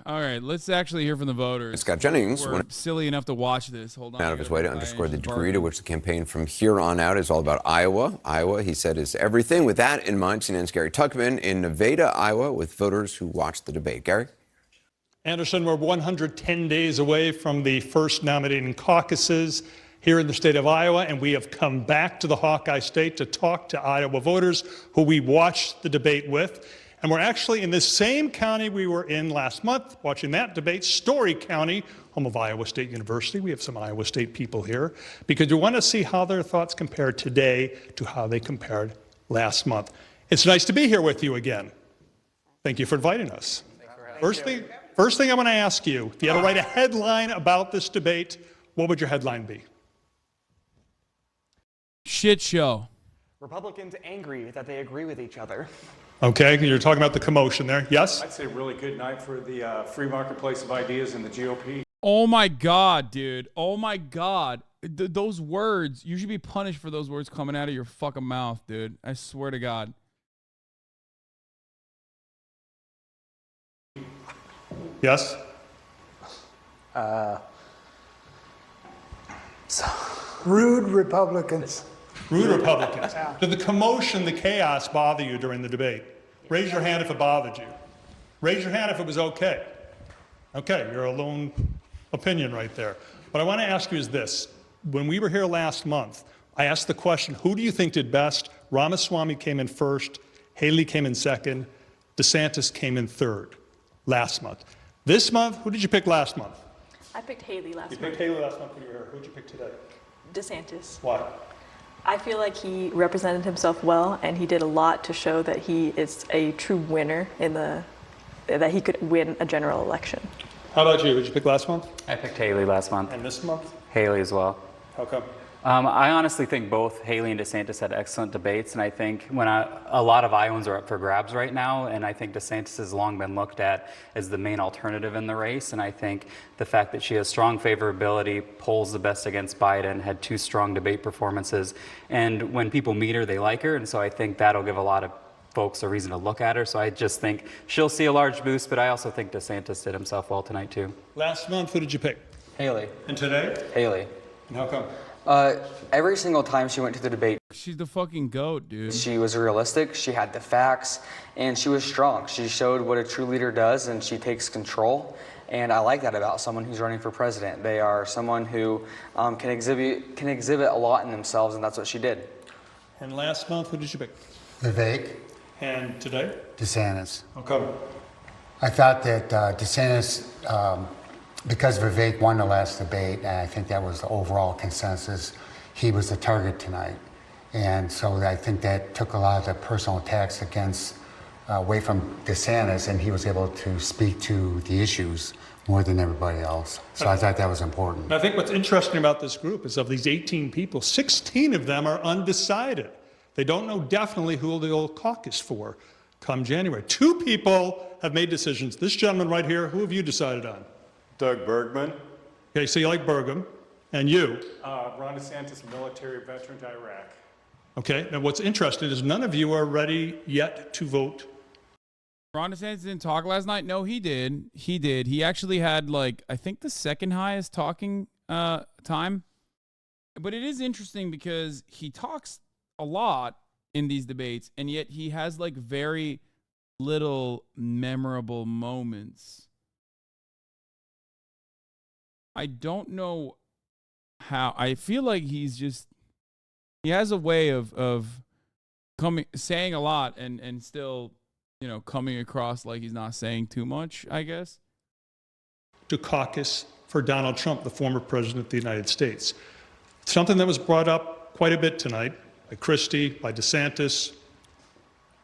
All right, let's actually hear from the voters. Scott Jennings We're silly enough to watch this. Hold on. out of his way to underscore the degree to bargain. which the campaign from here on out is all about Iowa. Iowa, he said, is everything. With that in mind, CNN's Gary Tuckman in Nevada, Iowa, with voters who watched the debate. Gary? Anderson, we're 110 days away from the first nominating caucuses here in the state of Iowa, and we have come back to the Hawkeye State to talk to Iowa voters who we watched the debate with. And we're actually in the same county we were in last month watching that debate, Story County, home of Iowa State University. We have some Iowa State people here because we want to see how their thoughts compare today to how they compared last month. It's nice to be here with you again. Thank you for inviting us. First thing I want to ask you, if you had to write a headline about this debate, what would your headline be? Shit show. Republicans angry that they agree with each other. Okay, you're talking about the commotion there. Yes? I'd say really good night for the free marketplace of ideas in the GOP. Oh my God, dude. Oh my God. Those words, you should be punished for those words coming out of your fucking mouth, dude. I swear to God. Yes? Rude Republicans. Rude Republicans. Did the commotion, the chaos bother you during the debate? Raise your hand if it bothered you. Raise your hand if it was okay. Okay, you're a lone opinion right there. What I want to ask you is this. When we were here last month, I asked the question, who do you think did best? Ramaswamy came in first, Haley came in second, DeSantis came in third last month. This month, who did you pick last month? I picked Haley last month. You picked Haley last month when you were here. Who did you pick today? DeSantis. Why? I feel like he represented himself well, and he did a lot to show that he is a true winner that he could win a general election. How about you? Who did you pick last month? I picked Haley last month. And this month? Haley as well. How come? I honestly think both Haley and DeSantis had excellent debates, and I think a lot of Iowans are up for grabs right now, and I think DeSantis has long been looked at as the main alternative in the race, and I think the fact that she has strong favorability, polls the best against Biden, had two strong debate performances, and when people meet her, they like her, and so I think that'll give a lot of folks a reason to look at her, so I just think she'll see a large boost, but I also think DeSantis did himself well tonight too. Last month, who did you pick? Haley. And today? Haley. And how come? Every single time she went to the debate, she's the fucking GOAT, dude. She was realistic, she had the facts, and she was strong. She showed what a true leader does, and she takes control. And I like that about someone who's running for president. They are someone who can exhibit a lot in themselves, and that's what she did. And last month, who did you pick? Vivek. And today? DeSantis. How come? I thought that DeSantis, because Vivek won the last debate, and I think that was the overall consensus, he was the target tonight. And so I think that took a lot of the personal attacks away from DeSantis, and he was able to speak to the issues more than everybody else. So I thought that was important. And I think what's interesting about this group is of these 18 people, 16 of them are undecided. They don't know definitely who they'll caucus for come January. 2 people have made decisions. This gentleman right here, who have you decided on? Doug Bergman. Okay, so you like Burgum. And you? Ron DeSantis, military veteran to Iraq. Okay, and what's interesting is none of you are ready yet to vote. Ron DeSantis didn't talk last night? No, he did. He did. He actually had, I think the second highest talking time. But it is interesting because he talks a lot in these debates, and yet he has, very little memorable moments. I don't know how. I feel like he has a way of saying a lot and still, coming across like he's not saying too much, I guess. To caucus for Donald Trump, the former president of the United States. Something that was brought up quite a bit tonight by Christie, by DeSantis.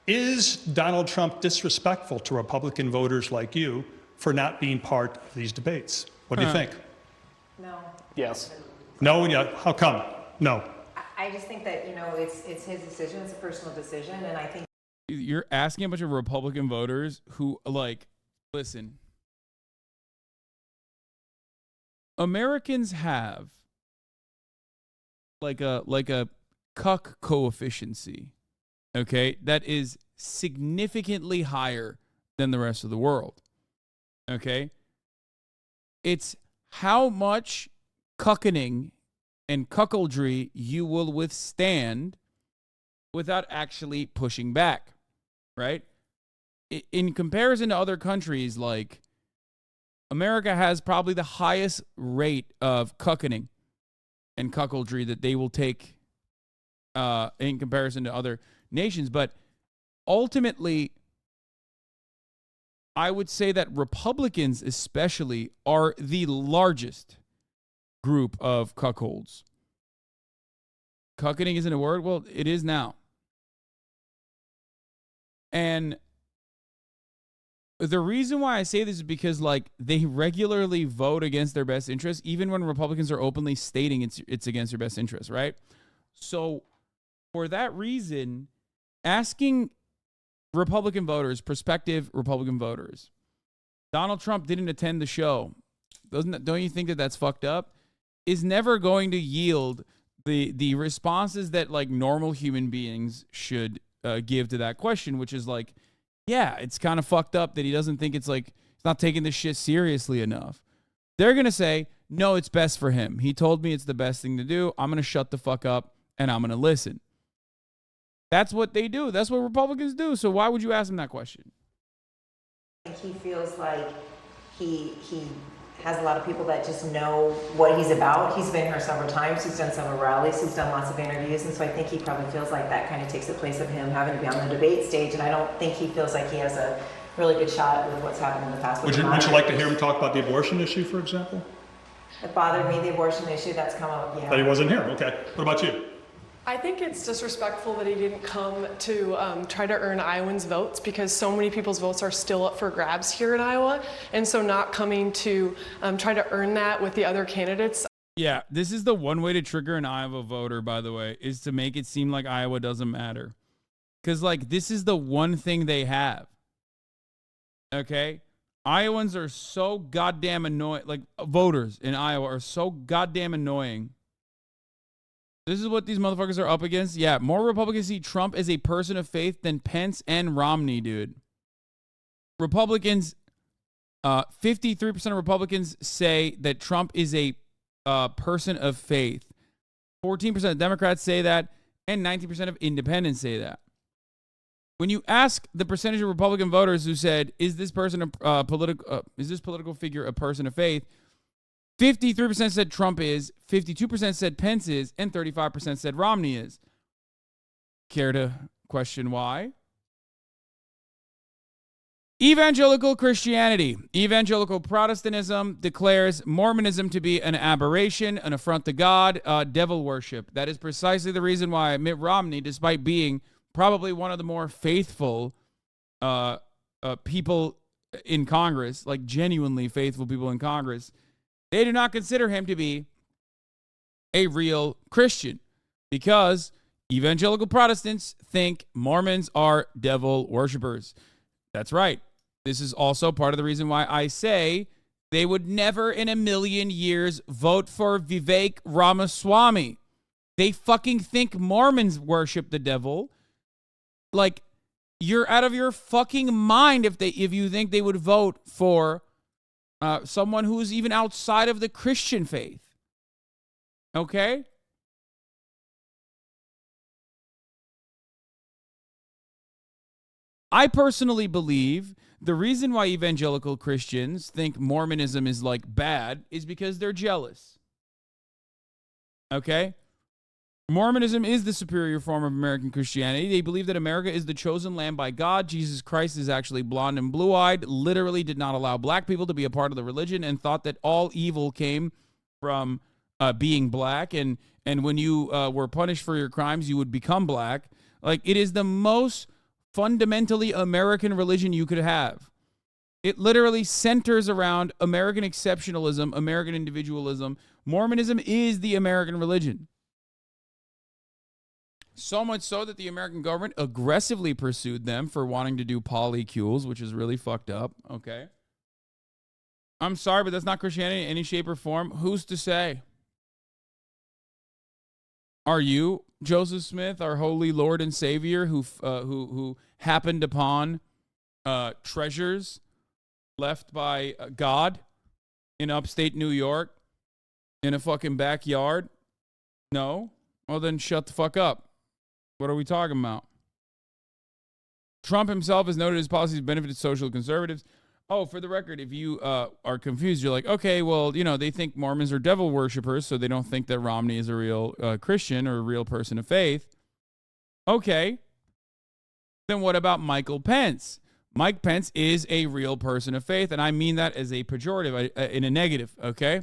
Is Donald Trump disrespectful to Republican voters like you for not being part of these debates? What do you think? No. Yes. No, yeah. How come? No. I just think that, it's his decision. It's a personal decision. And I think You're asking a bunch of Republican voters who, listen. Americans have like a cuck coefficiency, okay, that is significantly higher than the rest of the world. Okay? It's how much cuckoning and cuckoldry you will withstand without actually pushing back, right? In comparison to other countries, like America has probably the highest rate of cuckoning and cuckoldry that they will take in comparison to other nations. But ultimately, I would say that Republicans especially are the largest group of cuckolds. Cuckolding isn't a word? Well, it is now. And the reason why I say this is because, like, they regularly vote against their best interests, even when Republicans are openly stating it's against their best interests, right? So for that reason, asking Republican voters, prospective Republican voters, Donald Trump didn't attend the show. Don't you think that that's fucked up? Is never going to yield the responses that like normal human beings should give to that question, which is like, yeah, it's kind of fucked up that he doesn't think it's like, he's not taking this shit seriously enough. They're going to say, no, it's best for him. He told me it's the best thing to do. I'm going to shut the fuck up and I'm going to listen. That's what they do. That's what Republicans do. So why would you ask him that question? I think he feels like he has a lot of people that just know what he's about. He's been here several times. He's done several rallies. He's done lots of interviews. And so I think he probably feels like that kind of takes the place of him having to be on the debate stage. And I don't think he feels like he has a really good shot with what's happened in the past. Would you like to hear him talk about the abortion issue, for example? It bothered me, the abortion issue that's come up. Yeah. That he wasn't here. Okay. What about you? I think it's disrespectful that he didn't come to try to earn Iowans' votes, because so many people's votes are still up for grabs here in Iowa. And so not coming to try to earn that with the other candidates. Yeah, this is the one way to trigger an Iowa voter, by the way, is to make it seem like Iowa doesn't matter. Because, like, this is the one thing they have. Okay? Iowans are so goddamn annoying. Like, voters in Iowa are so goddamn annoying. This is what these motherfuckers are up against. Yeah, more Republicans see Trump as a person of faith than Pence and Romney, dude. Republicans, 53% of Republicans say that Trump is a person of faith. 14% of Democrats say that, and 19% of independents say that. When you ask the percentage of Republican voters who said, "Is this person is this political figure a person of faith?" 53% said Trump is, 52% said Pence is, and 35% said Romney is. Care to question why? Evangelical Christianity. Evangelical Protestantism declares Mormonism to be an aberration, an affront to God, devil worship. That is precisely the reason why Mitt Romney, despite being probably one of the more faithful people in Congress, like genuinely faithful people in Congress, they do not consider him to be a real Christian, because evangelical Protestants think Mormons are devil worshipers. That's right. This is also part of the reason why I say they would never in a million years vote for Vivek Ramaswamy. They fucking think Mormons worship the devil. Like, you're out of your fucking mind if you think they would vote for someone who's even outside of the Christian faith. Okay? I personally believe the reason why evangelical Christians think Mormonism is like bad is because they're jealous. Okay? Mormonism is the superior form of American Christianity. They believe that America is the chosen land by God. Jesus Christ is actually blonde and blue-eyed, literally did not allow black people to be a part of the religion, and thought that all evil came from being black. And when you were punished for your crimes, you would become black. Like, it is the most fundamentally American religion you could have. It literally centers around American exceptionalism, American individualism. Mormonism is the American religion. So much so that the American government aggressively pursued them for wanting to do polycules, which is really fucked up. Okay. I'm sorry, but that's not Christianity in any shape or form. Who's to say? Are you Joseph Smith, our holy Lord and Savior, who happened upon treasures left by God in upstate New York in a fucking backyard? No? Well, then shut the fuck up. What are we talking about? Trump himself has noted his policies benefited social conservatives. Oh, for the record, if you are confused, you're like, okay, well, you know, they think Mormons are devil worshippers, so they don't think that Romney is a real Christian or a real person of faith. Okay. Then what about Michael Pence? Mike Pence is a real person of faith, and I mean that as a pejorative, in a negative, okay?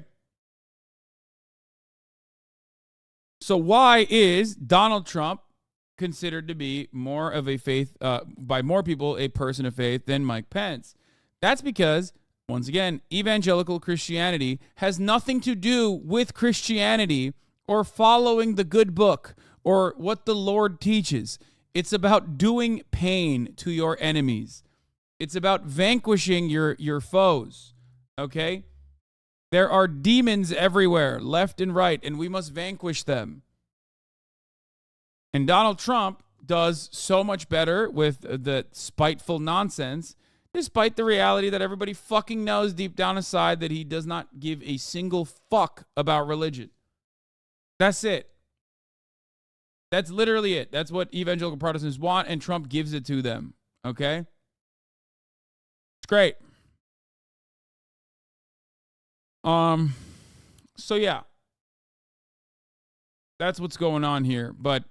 So why is Donald Trump considered to be more of a faith, by more people, a person of faith than Mike Pence? That's because, once again, evangelical Christianity has nothing to do with Christianity or following the good book or what the Lord teaches. It's about doing pain to your enemies. It's about vanquishing your foes, okay? There are demons everywhere, left and right, and we must vanquish them. And Donald Trump does so much better with the spiteful nonsense, despite the reality that everybody fucking knows deep down inside that he does not give a single fuck about religion. That's it. That's literally it. That's what evangelical Protestants want, and Trump gives it to them, okay? It's great. So yeah. That's what's going on here. But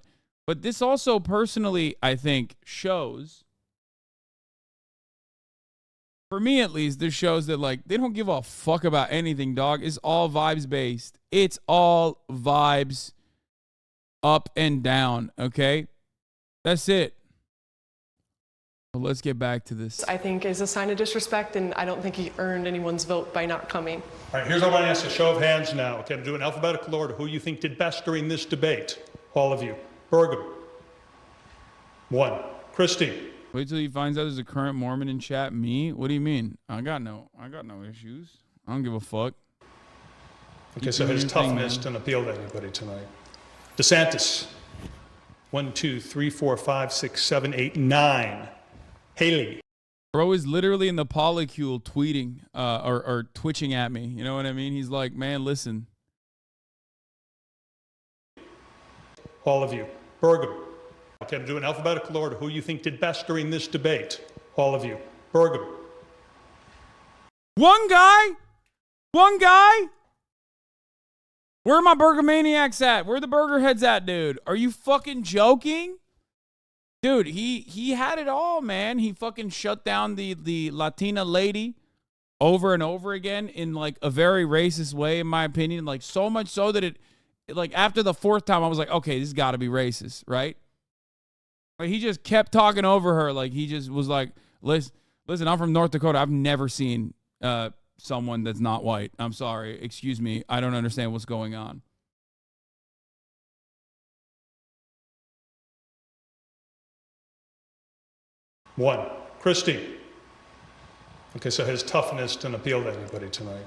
this also personally, I think, shows, for me at least, this shows that, like, they don't give a fuck about anything, dog. It's all vibes based. It's all vibes up and down, okay? That's it. Well, let's get back to this. I think is a sign of disrespect, and I don't think he earned anyone's vote by not coming. All right, here's what I want to ask, a show of hands now. Okay, I'm doing alphabetical order. Who you think did best during this debate? All of you. Burgum. 1. Christine. Wait till he finds out there's a current Mormon in chat. Me? What do you mean? I got no issues. I don't give a fuck. Okay, so his toughness didn't appeal to anybody tonight. DeSantis. 1, 2, 3, 4, 5, 6, 7, 8, 9. Haley. Bro is literally in the polycule tweeting or twitching at me. You know what I mean? He's like, man, listen. All of you. Burgum. Okay, I'm doing alphabetical order. Who you think did best during this debate? All of you. Burgum. One guy? Where are my burger maniacs at? Where are the burger heads at, dude? Are you fucking joking? Dude, he had it all, man. He fucking shut down the Latina lady over and over again in, like, a very racist way, in my opinion. Like, so much so that it like, after the fourth time, I was like, okay, this has got to be racist, right? But he just kept talking over her. Like, he just was like, listen, I'm from North Dakota. I've never seen someone that's not white. I'm sorry. Excuse me. I don't understand what's going on. One. Christine. Okay, so his toughness didn't appeal to anybody tonight.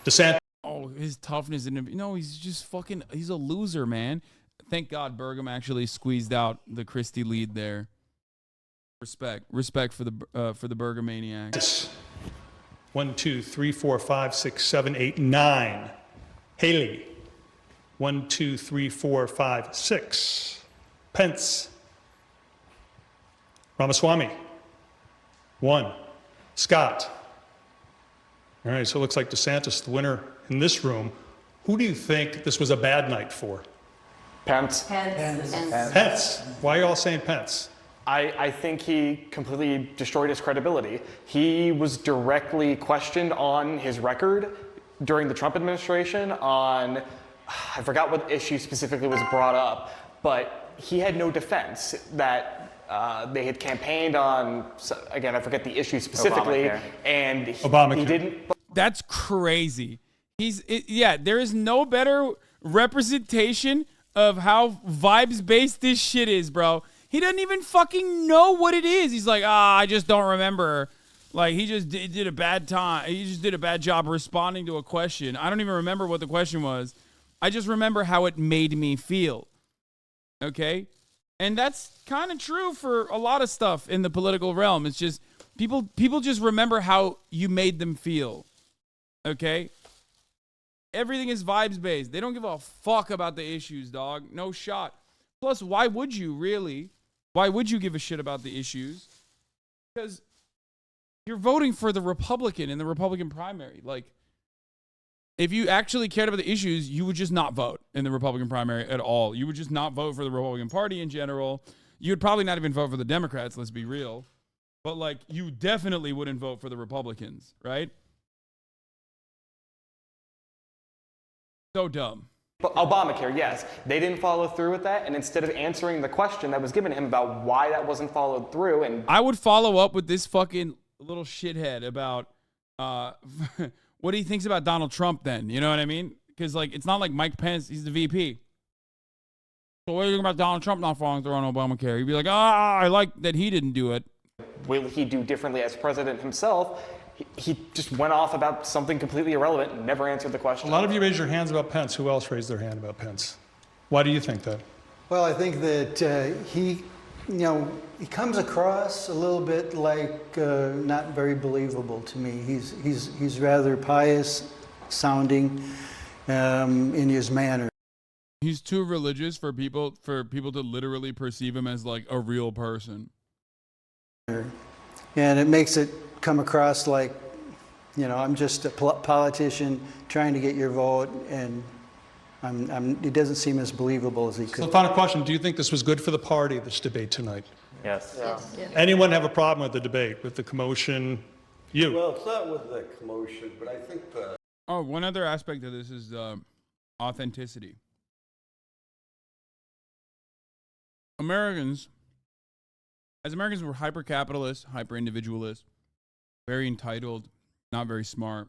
DeSantis. Oh, his toughness didn't. No, he's just fucking. He's a loser, man. Thank God Burgum actually squeezed out the Christie lead there. Respect for the Burgomaniac. 1, 2, 3, 4, 5, 6, 7, 8, 9. Haley. 1, 2, 3, 4, 5, 6. Pence. Ramaswamy. 1. Scott. All right, so it looks like DeSantis, the winner in this room. Who do you think this was a bad night for? Pence. Pence. Why are you all saying Pence? I think he completely destroyed his credibility. He was directly questioned on his record during the Trump administration on, I forgot what issue specifically was brought up, but he had no defense that they had campaigned on, again, I forget the issue specifically, Obamacare. And he didn't. That's crazy. There is no better representation of how vibes-based this shit is, bro. He doesn't even fucking know what it is. He's like, I just don't remember. Like, he just did a bad time. He just did a bad job responding to a question. I don't even remember what the question was. I just remember how it made me feel. Okay? And that's kind of true for a lot of stuff in the political realm. It's just People just remember how you made them feel. Okay? Everything is vibes based. They don't give a fuck about the issues, dog. No shot. Plus, why would you really? Why would you give a shit about the issues? Because you're voting for the Republican in the Republican primary. Like, if you actually cared about the issues, you would just not vote in the Republican primary at all. You would just not vote for the Republican Party in general. You would probably not even vote for the Democrats, let's be real. But, like, you definitely wouldn't vote for the Republicans, right? So dumb. But Obamacare, yes. They didn't follow through with that, and instead of answering the question that was given to him about why that wasn't followed through, and I would follow up with this fucking little shithead about what he thinks about Donald Trump then. You know what I mean? Because, like, it's not like Mike Pence, he's the VP. So what do you think about Donald Trump not following through on Obamacare? He'd be like, I like that he didn't do it. will he do differently as president himself? He just went off about something completely irrelevant and never answered the question. A lot of you raised your hands about Pence. Who else raised their hand about Pence? Why do you think that? Well, I think that he comes across a little bit like not very believable to me. He's rather pious sounding in his manner. He's too religious for people to literally perceive him as like a real person. And it makes it come across like, I'm just a politician trying to get your vote, and it doesn't seem as believable as he could. So the final question, do you think this was good for the party, this debate tonight? Yes. Yes. Anyone have a problem with the debate, with the commotion? You. Well, it's not with the commotion, but I think the... Oh, one other aspect of this is authenticity. Americans, we're hyper-capitalist, hyper-individualist, very entitled, not very smart.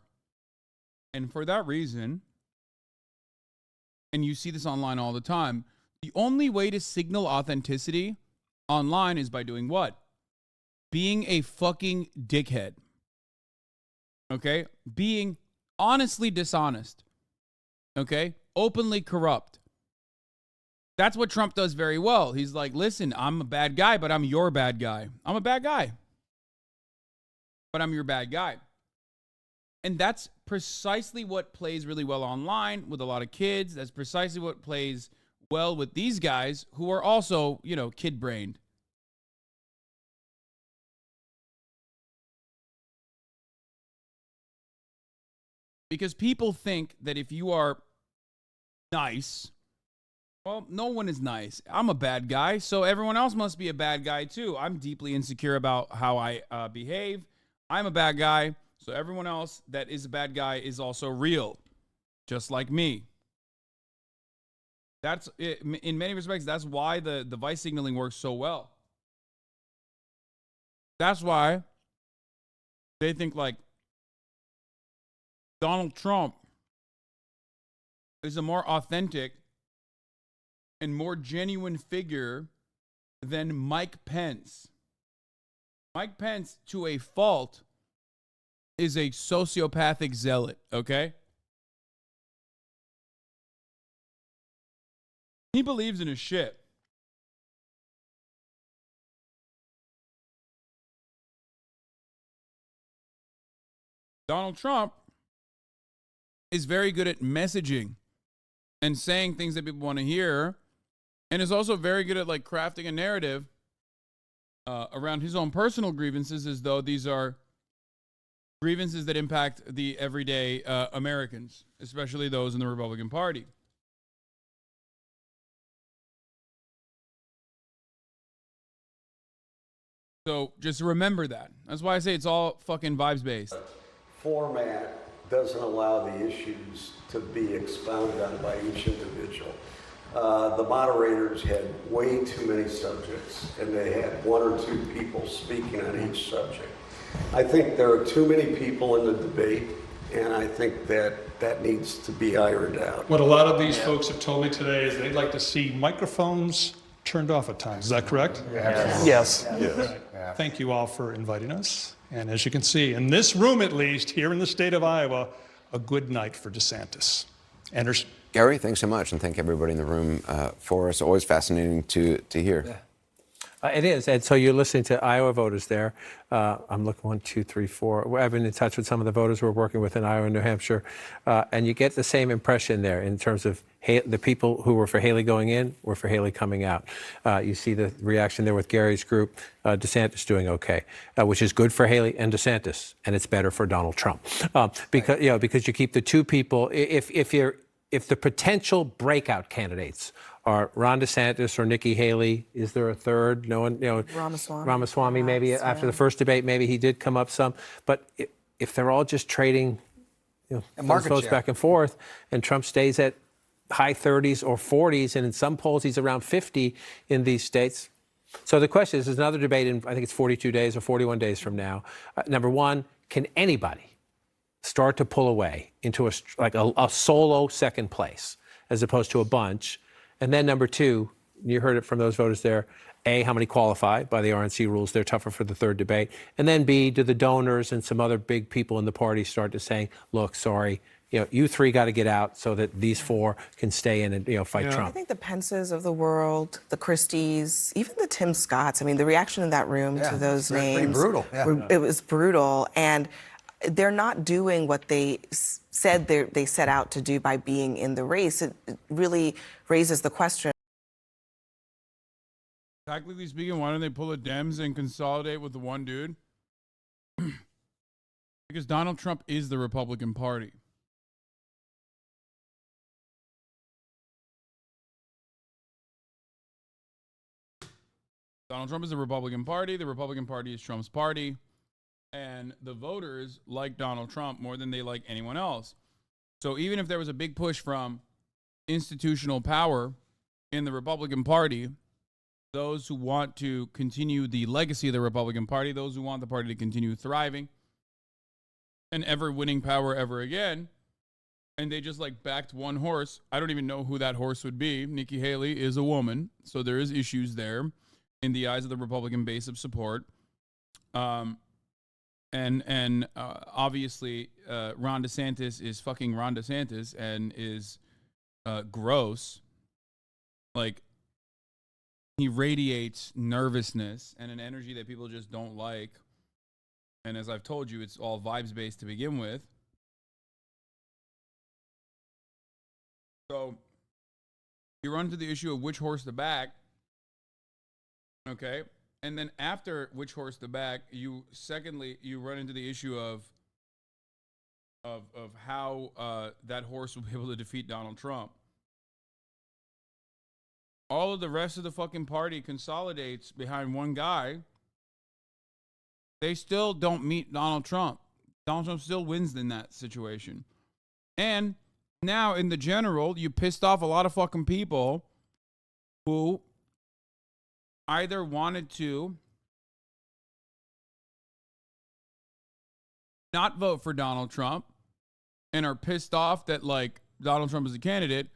And for that reason, and you see this online all the time, the only way to signal authenticity online is by doing what? Being a fucking dickhead. Okay? Being honestly dishonest. Okay? Openly corrupt. That's what Trump does very well. He's like, listen, I'm a bad guy, but I'm your bad guy. I'm a bad guy, but I'm your bad guy. And that's precisely what plays really well online with a lot of kids. That's precisely what plays well with these guys who are also, kid-brained. Because people think that if you are nice, well, no one is nice. I'm a bad guy, so everyone else must be a bad guy too. I'm deeply insecure about how I behave. I'm a bad guy, so everyone else that is a bad guy is also real, just like me. That's it. In many respects, that's why the vice signaling works so well. That's why they think like Donald Trump is a more authentic and more genuine figure than Mike Pence. Mike Pence, to a fault, is a sociopathic zealot, okay? He believes in his shit. Donald Trump is very good at messaging and saying things that people want to hear, and is also very good at like crafting a narrative around his own personal grievances, as though these are grievances that impact the everyday Americans, especially those in the Republican Party. So just remember that. That's why I say it's all fucking vibes based. Format doesn't allow the issues to be expounded on by each individual. The moderators had way too many subjects, and they had one or two people speaking on each subject. I think there are too many people in the debate, and I think that needs to be ironed out. What a lot of these folks have told me today is they'd like to see microphones turned off at times. Is that correct? Yes. Right. Thank you all for inviting us. And as you can see, in this room at least, here in the state of Iowa, a good night for DeSantis. Anderson. Gary, thanks so much, and thank everybody in the room for us. Always fascinating to hear. It is, and so you're listening to Iowa voters there. I'm looking 1, 2, 3, 4. I've been in touch with some of the voters we're working with in Iowa and New Hampshire, and you get the same impression there in terms of the people who were for Haley going in were for Haley coming out. You see the reaction there with Gary's group. DeSantis doing okay, which is good for Haley and DeSantis, and it's better for Donald Trump because you keep the two people. If the potential breakout candidates are Ron DeSantis or Nikki Haley. Is there a third? No one, Ramaswamy maybe after the first debate, maybe he did come up some. But if they're all just trading those votes back and forth, and Trump stays at high 30s or 40s, and in some polls he's around 50 in these states. So the question is, there's another debate in, I think it's 42 days or 41 days from now. Number one, can anybody start to pull away into a solo second place as opposed to a bunch? And then number two, you heard it from those voters there, A, how many qualify by the RNC rules? They're tougher for the third debate. And then B, do the donors and some other big people in the party start to say, look, sorry, you three got to get out so that these four can stay in and fight Trump. I think the Pences of the world, the Christies, even the Tim Scotts, I mean, the reaction in that room to those names. Pretty brutal. It was brutal. And they're not doing what they said they set out to do by being in the race. It really raises the question. Tactically speaking, why don't they pull the Dems and consolidate with the one dude? Because Donald Trump is the Republican Party. Donald Trump is the Republican Party. The Republican Party is Trump's party. And the voters like Donald Trump more than they like anyone else. So even if there was a big push from institutional power in the Republican Party, those who want to continue the legacy of the Republican Party, those who want the party to continue thriving and ever winning power ever again, and they just backed one horse. I don't even know who that horse would be. Nikki Haley is a woman, so there is issues there in the eyes of the Republican base of support. And obviously, Ron DeSantis is fucking Ron DeSantis and is gross. He radiates nervousness and an energy that people just don't like. And as I've told you, it's all vibes-based to begin with. So you run to the issue of which horse to back, okay? And then after which horse to back, you run into the issue of how that horse will be able to defeat Donald Trump. All of the rest of the fucking party consolidates behind one guy. They still don't meet Donald Trump. Donald Trump still wins in that situation. And now in the general, you pissed off a lot of fucking people who either wanted to not vote for Donald Trump and are pissed off that Donald Trump is a candidate,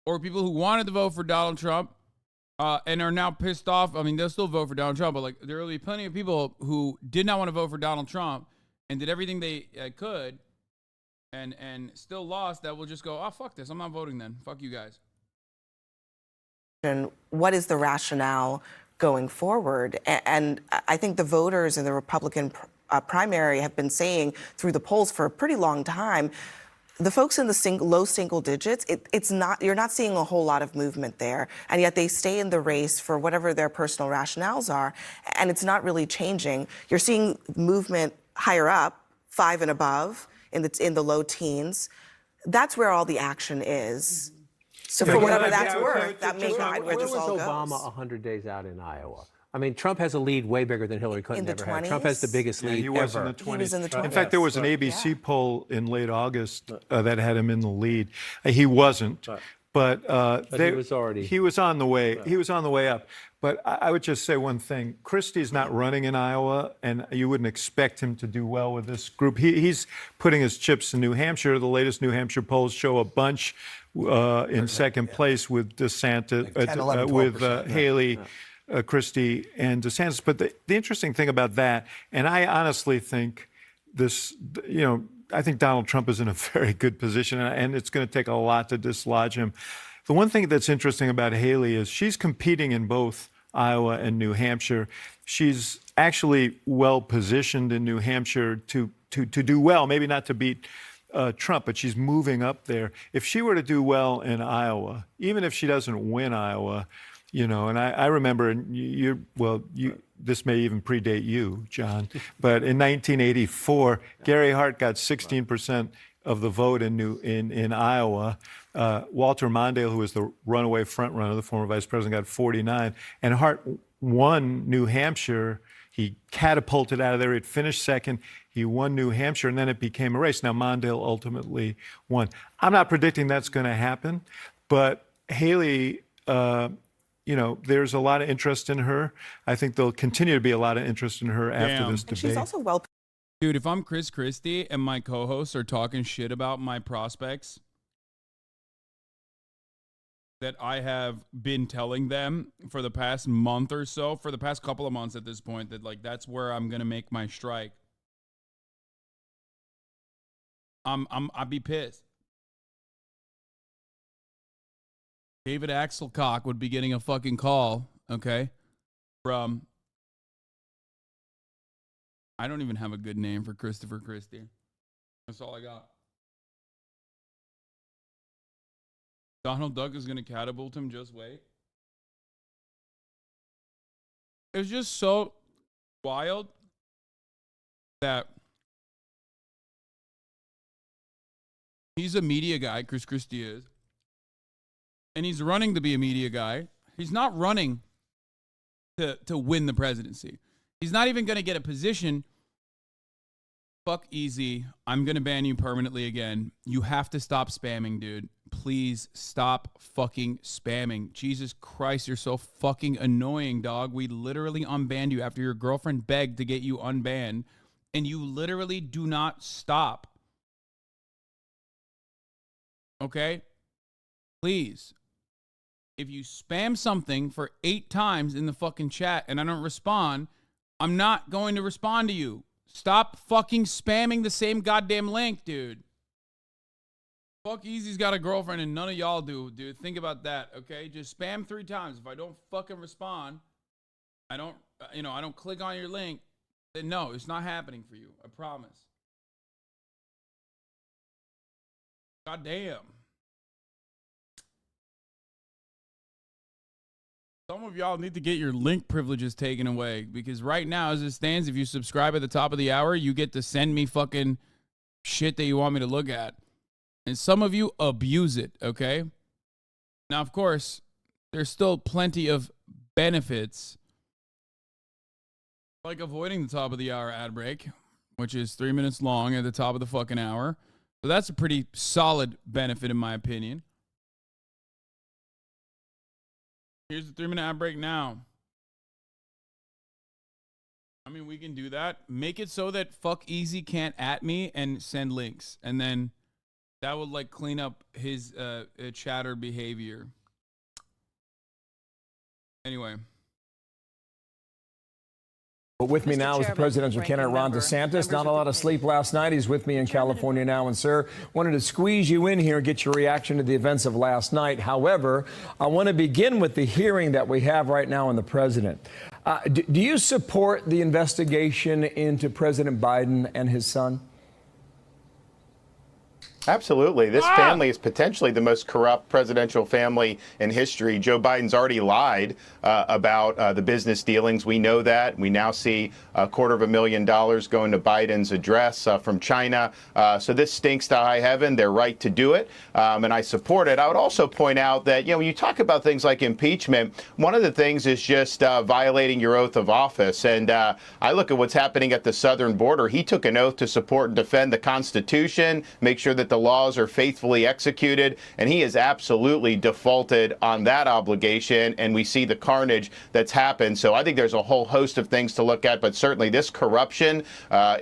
or people who wanted to vote for Donald Trump and are now pissed off. I mean, they'll still vote for Donald Trump, but there will be plenty of people who did not want to vote for Donald Trump and did everything they could and still lost, that will just go, oh, fuck this. I'm not voting then. Fuck you guys. And what is the rationale going forward? And I think the voters in the Republican primary have been saying through the polls for a pretty long time, the folks in the low single digits, you're not seeing a whole lot of movement there, and yet they stay in the race for whatever their personal rationales are, and it's not really changing. You're seeing movement higher up, 5 and above, in the low teens. That's where all the action is. So for whatever that's worth, that may guide where this all goes. Where was Obama 100 days out in Iowa? I mean, Trump has a lead way bigger than Hillary Clinton ever had. Trump has the biggest lead he was ever. In the 20s. He was in the 20s. In fact, there was an ABC poll in late August that had him in the lead. He wasn't, but he was already. He was on the way. He was on the way up. But I would just say one thing: Christie's not running in Iowa, and you wouldn't expect him to do well with this group. He's putting his chips in New Hampshire. The latest New Hampshire polls show a bunch in second place with DeSantis, 10, 11, with 12%, Haley. Christie and DeSantis. But the interesting thing about that, and I honestly think this, I think Donald Trump is in a very good position, and it's going to take a lot to dislodge him. The one thing that's interesting about Haley is she's competing in both Iowa and New Hampshire. She's actually well positioned in New Hampshire to do well, maybe not to beat Trump, but she's moving up there. If she were to do well in Iowa, even if she doesn't win Iowa, you know, and I remember, and this may even predate you, John, but in 1984, Gary Hart got 16% of the vote in Iowa. Walter Mondale, who was the runaway frontrunner, the former vice president, got 49, and Hart won New Hampshire. He catapulted out of there. He'd finished second. He won New Hampshire, and then it became a race. Now, Mondale ultimately won. I'm not predicting that's going to happen, but Haley, you know, there's a lot of interest in her. I think there'll continue to be a lot of interest in her after this debate. She's also well. Dude, if I'm Chris Christie and my co-hosts are talking shit about my prospects that I have been telling them for the past month or so, for the past couple of months at this point, that like that's where I'm gonna make my strike. I'd be pissed. David Axelcock would be getting a fucking call, okay, from, I don't even have a good name for Christopher Christie. That's all I got. Donald Duck is going to catapult him, just wait. It was just so wild that he's a media guy, Chris Christie is, and he's running to be a media guy. He's not running to win the presidency. He's not even going to get a position. Fuck easy. I'm going to ban you permanently again. You have to stop spamming, dude. Please stop fucking spamming. Jesus Christ, you're so fucking annoying, dog. We literally unbanned you after your girlfriend begged to get you unbanned, and you literally do not stop. Okay? Please. If you spam something for 8 times in the fucking chat and I don't respond, I'm not going to respond to you. Stop fucking spamming the same goddamn link, dude. Fuck Easy's got a girlfriend and none of y'all do, dude. Think about that, okay? Just spam 3 times. If I don't fucking respond, I don't click on your link, then no, it's not happening for you. I promise. God damn. Some of y'all need to get your link privileges taken away, because right now, as it stands, if you subscribe at the top of the hour, you get to send me fucking shit that you want me to look at. And some of you abuse it, okay? Now, of course, there's still plenty of benefits, like avoiding the top of the hour ad break, which is 3 minutes long at the top of the fucking hour. So that's a pretty solid benefit, in my opinion. Here's the 3-minute ad break now. I mean, we can do that. Make it so that Fuck Easy can't at me and send links. And then that would like clean up his chatter behavior. Anyway. But with me now is the presidential candidate, Ron DeSantis. Not a lot of sleep last night. He's with me in California now. And, sir, wanted to squeeze you in here and get your reaction to the events of last night. However, I want to begin with the hearing that we have right now on the president. Do you support the investigation into President Biden and his son? Absolutely. This family is potentially the most corrupt presidential family in history. Joe Biden's already lied about the business dealings. We know that. We now see $250,000 going to Biden's address from China. So this stinks to high heaven. They're right to do it, and I support it. I would also point out that, when you talk about things like impeachment, one of the things is just violating your oath of office. And I look at what's happening at the southern border. He took an oath to support and defend the Constitution, make sure that the laws are faithfully executed, and he has absolutely defaulted on that obligation, and we see the carnage that's happened. So I think there's a whole host of things to look at, but certainly this corruption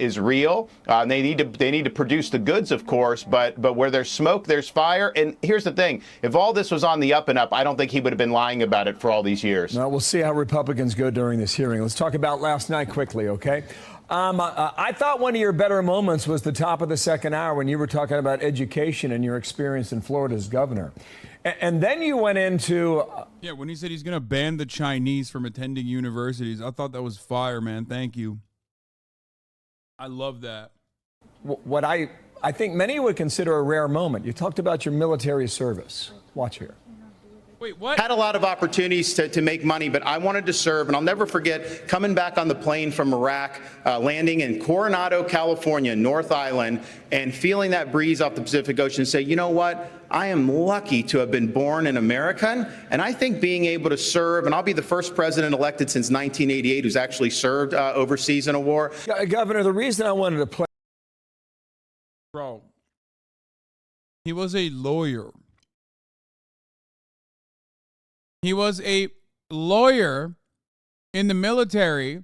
is real. They need to produce the goods, of course, but where there's smoke, there's fire. And here's the thing: if all this was on the up and up, I don't think he would have been lying about it for all these years. Now, we'll see how Republicans go during this hearing. Let's talk about last night quickly, okay? I thought one of your better moments was the top of the second hour when you were talking about education and your experience in Florida as governor. And then you went into... yeah, when he said he's going to ban the Chinese from attending universities, I thought that was fire, man. Thank you. I love that. What I think many would consider a rare moment. You talked about your military service. Watch here. Wait, what? Had a lot of opportunities to make money, but I wanted to serve. And I'll never forget coming back on the plane from Iraq, landing in Coronado, California, North Island, and feeling that breeze off the Pacific Ocean and say, you know what? I am lucky to have been born an American. And I think being able to serve, and I'll be the first president elected since 1988 who's actually served overseas in a war. Governor, the reason I wanted to play... Bro, he was a lawyer. He was a lawyer in the military.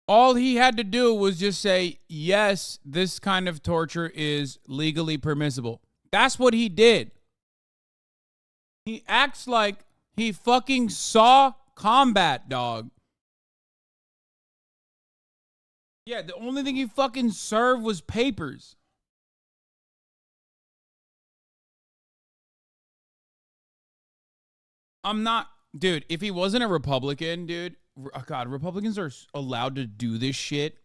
All he had to do was just say, yes, this kind of torture is legally permissible. That's what he did. He acts like he fucking saw combat, dog. Yeah, the only thing he fucking served was papers. I'm not, dude, if he wasn't a Republican, dude, God, Republicans are allowed to do this shit.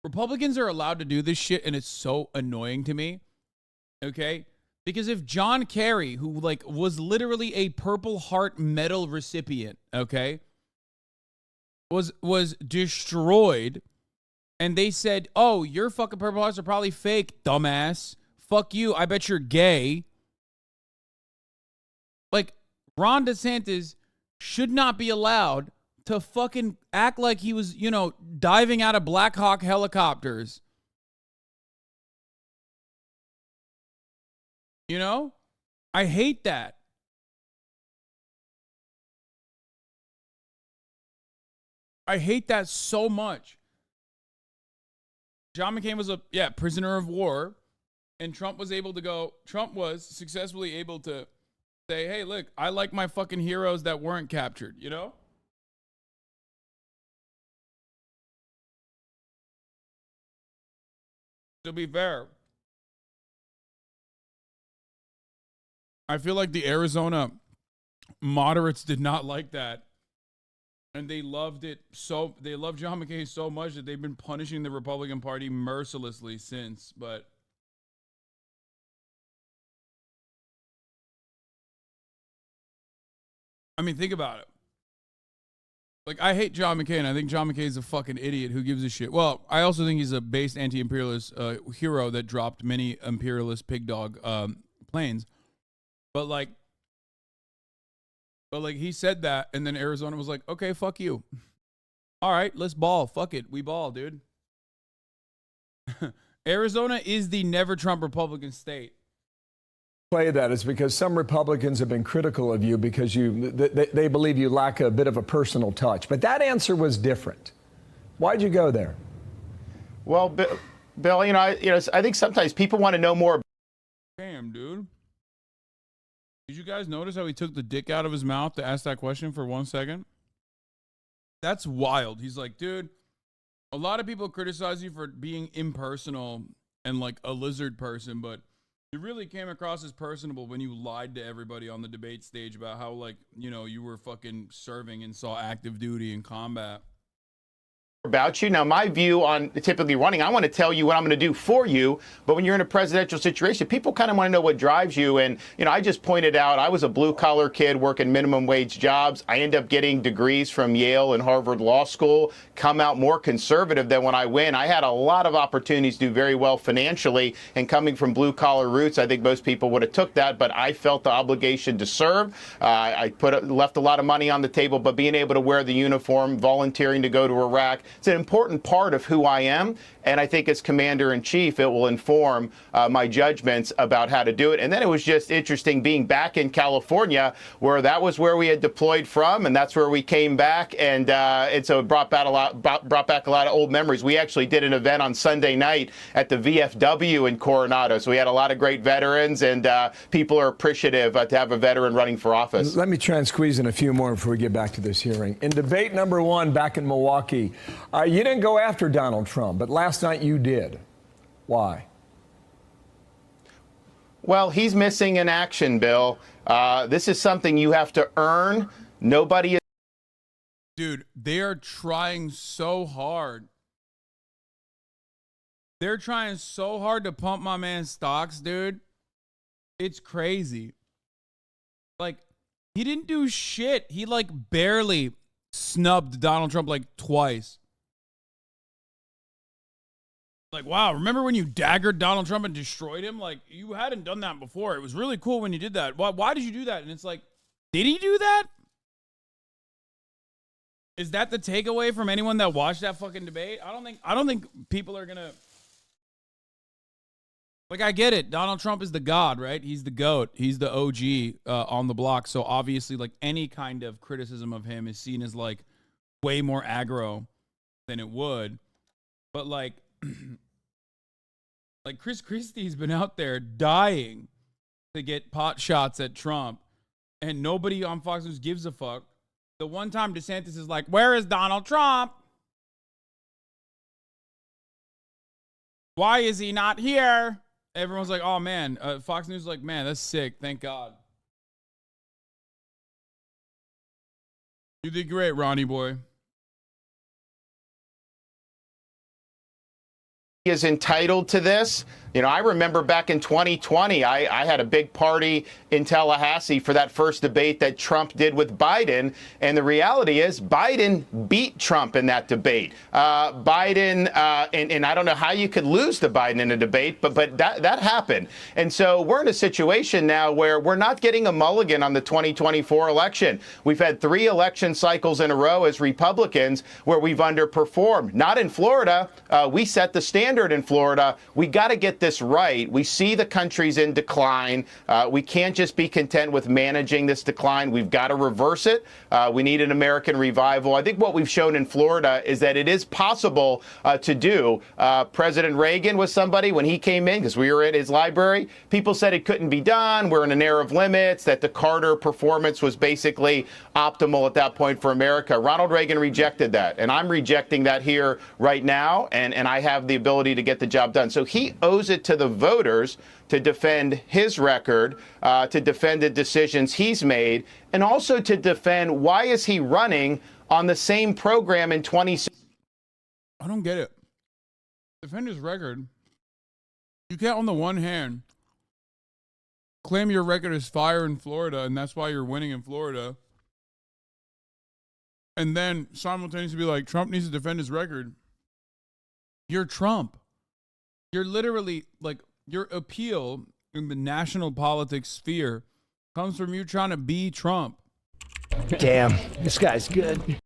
Republicans are allowed to do this shit, and it's so annoying to me, okay? Because if John Kerry, who, like, was literally a Purple Heart medal recipient, okay, was destroyed, and they said, oh, your fucking Purple Hearts are probably fake, dumbass. Fuck you, I bet you're gay. Like, Ron DeSantis should not be allowed to fucking act like he was, you know, diving out of Black Hawk helicopters. You know? I hate that. I hate that so much. John McCain was a, prisoner of war. And Trump was successfully able to say, hey, look, I like my fucking heroes that weren't captured, you know? To be fair, I feel like the Arizona moderates did not like that. And they loved it so, they love John McCain so much that they've been punishing the Republican Party mercilessly since, but I mean, think about it. Like, I hate John McCain. I think John McCain's a fucking idiot. Who gives a shit? Well, I also think he's a based anti-imperialist hero that dropped many imperialist pig dog planes. But he said that, and then Arizona was like, okay, fuck you. All right, let's ball. Fuck it. We ball, dude. Arizona is the never Trump Republican state. Play that is because some Republicans have been critical of you because they believe you lack a bit of a personal touch. But that answer was different. Why'd you go there? Well, Bill, I think sometimes people want to know more. Damn, dude. Did you guys notice how he took the dick out of his mouth to ask that question for 1 second? That's wild. He's like, dude, a lot of people criticize you for being impersonal and like a lizard person, but you really came across as personable when you lied to everybody on the debate stage about how, like, you know, you were fucking serving and saw active duty in combat. About you. Now, my view on typically running, I want to tell you what I'm going to do for you. But when you're in a presidential situation, people kind of want to know what drives you. And, I just pointed out I was a blue collar kid working minimum wage jobs. I end up getting degrees from Yale and Harvard Law School, come out more conservative than when I went. I had a lot of opportunities to do very well financially. And coming from blue collar roots, I think most people would have took that. But I felt the obligation to serve. I left a lot of money on the table. But being able to wear the uniform, volunteering to go to Iraq, it's an important part of who I am, and I think as commander-in-chief, it will inform my judgments about how to do it. And then it was just interesting being back in California, where that was where we had deployed from, and that's where we came back, and so it brought back a lot of old memories. We actually did an event on Sunday night at the VFW in Coronado, so we had a lot of great veterans, and people are appreciative to have a veteran running for office. Let me try and squeeze in a few more before we get back to this hearing. In debate number one back in Milwaukee, You didn't go after Donald Trump, but last night you did. Why? Well, he's missing in action, Bill. This is something you have to earn. Nobody is. Dude, they are trying so hard. They're trying so hard to pump my man's stocks, dude. It's crazy. Like, he didn't do shit. He, like, barely snubbed Donald Trump, like, twice. Like, wow, remember when you daggered Donald Trump and destroyed him? Like, you hadn't done that before. It was really cool when you did that. Why did you do that? And it's like, did he do that? Is that the takeaway from anyone that watched that fucking debate? I don't think people are gonna. Like, I get it. Donald Trump is the god, right? He's the GOAT. He's the OG on the block. So obviously, like, any kind of criticism of him is seen as, like, way more aggro than it would. But, like, like Chris Christie's been out there dying to get pot shots at Trump, and nobody on Fox News gives a fuck. The one time DeSantis is like, where is Donald Trump? Why is he not here? Everyone's like, oh, man. Fox News is like, man, that's sick. Thank God. You did great, Ronnie boy. He is entitled to this. You know, I remember back in 2020, I had a big party in Tallahassee for that first debate that Trump did with Biden. And the reality is Biden beat Trump in that debate. Biden, and I don't know how you could lose to Biden in a debate, but that happened. And so we're in a situation now where we're not getting a mulligan on the 2024 election. We've had 3 election cycles in a row as Republicans where we've underperformed. Not in Florida. We set the standard in Florida. We got to get this right. We see the country's in decline. We can't just be content with managing this decline. We've got to reverse it. We need an American revival. I think what we've shown in Florida is that it is possible to do. President Reagan was somebody, when he came in, because we were at his library, people said it couldn't be done. We're in an era of limits, that the Carter performance was basically optimal at that point for America. Ronald Reagan rejected that, and I'm rejecting that here right now, and I have the ability to get the job done. So he owes it to the voters to defend his record, to defend the decisions he's made, and also to defend why is he running on the same program in 2016. I don't get it. Defend his record. You can't, on the one hand, claim your record is fire in Florida, and that's why you're winning in Florida, and then simultaneously be like, Trump needs to defend his record. You're Trump. You're literally, like, your appeal in the national politics sphere comes from you trying to be Trump. Damn, this guy's good.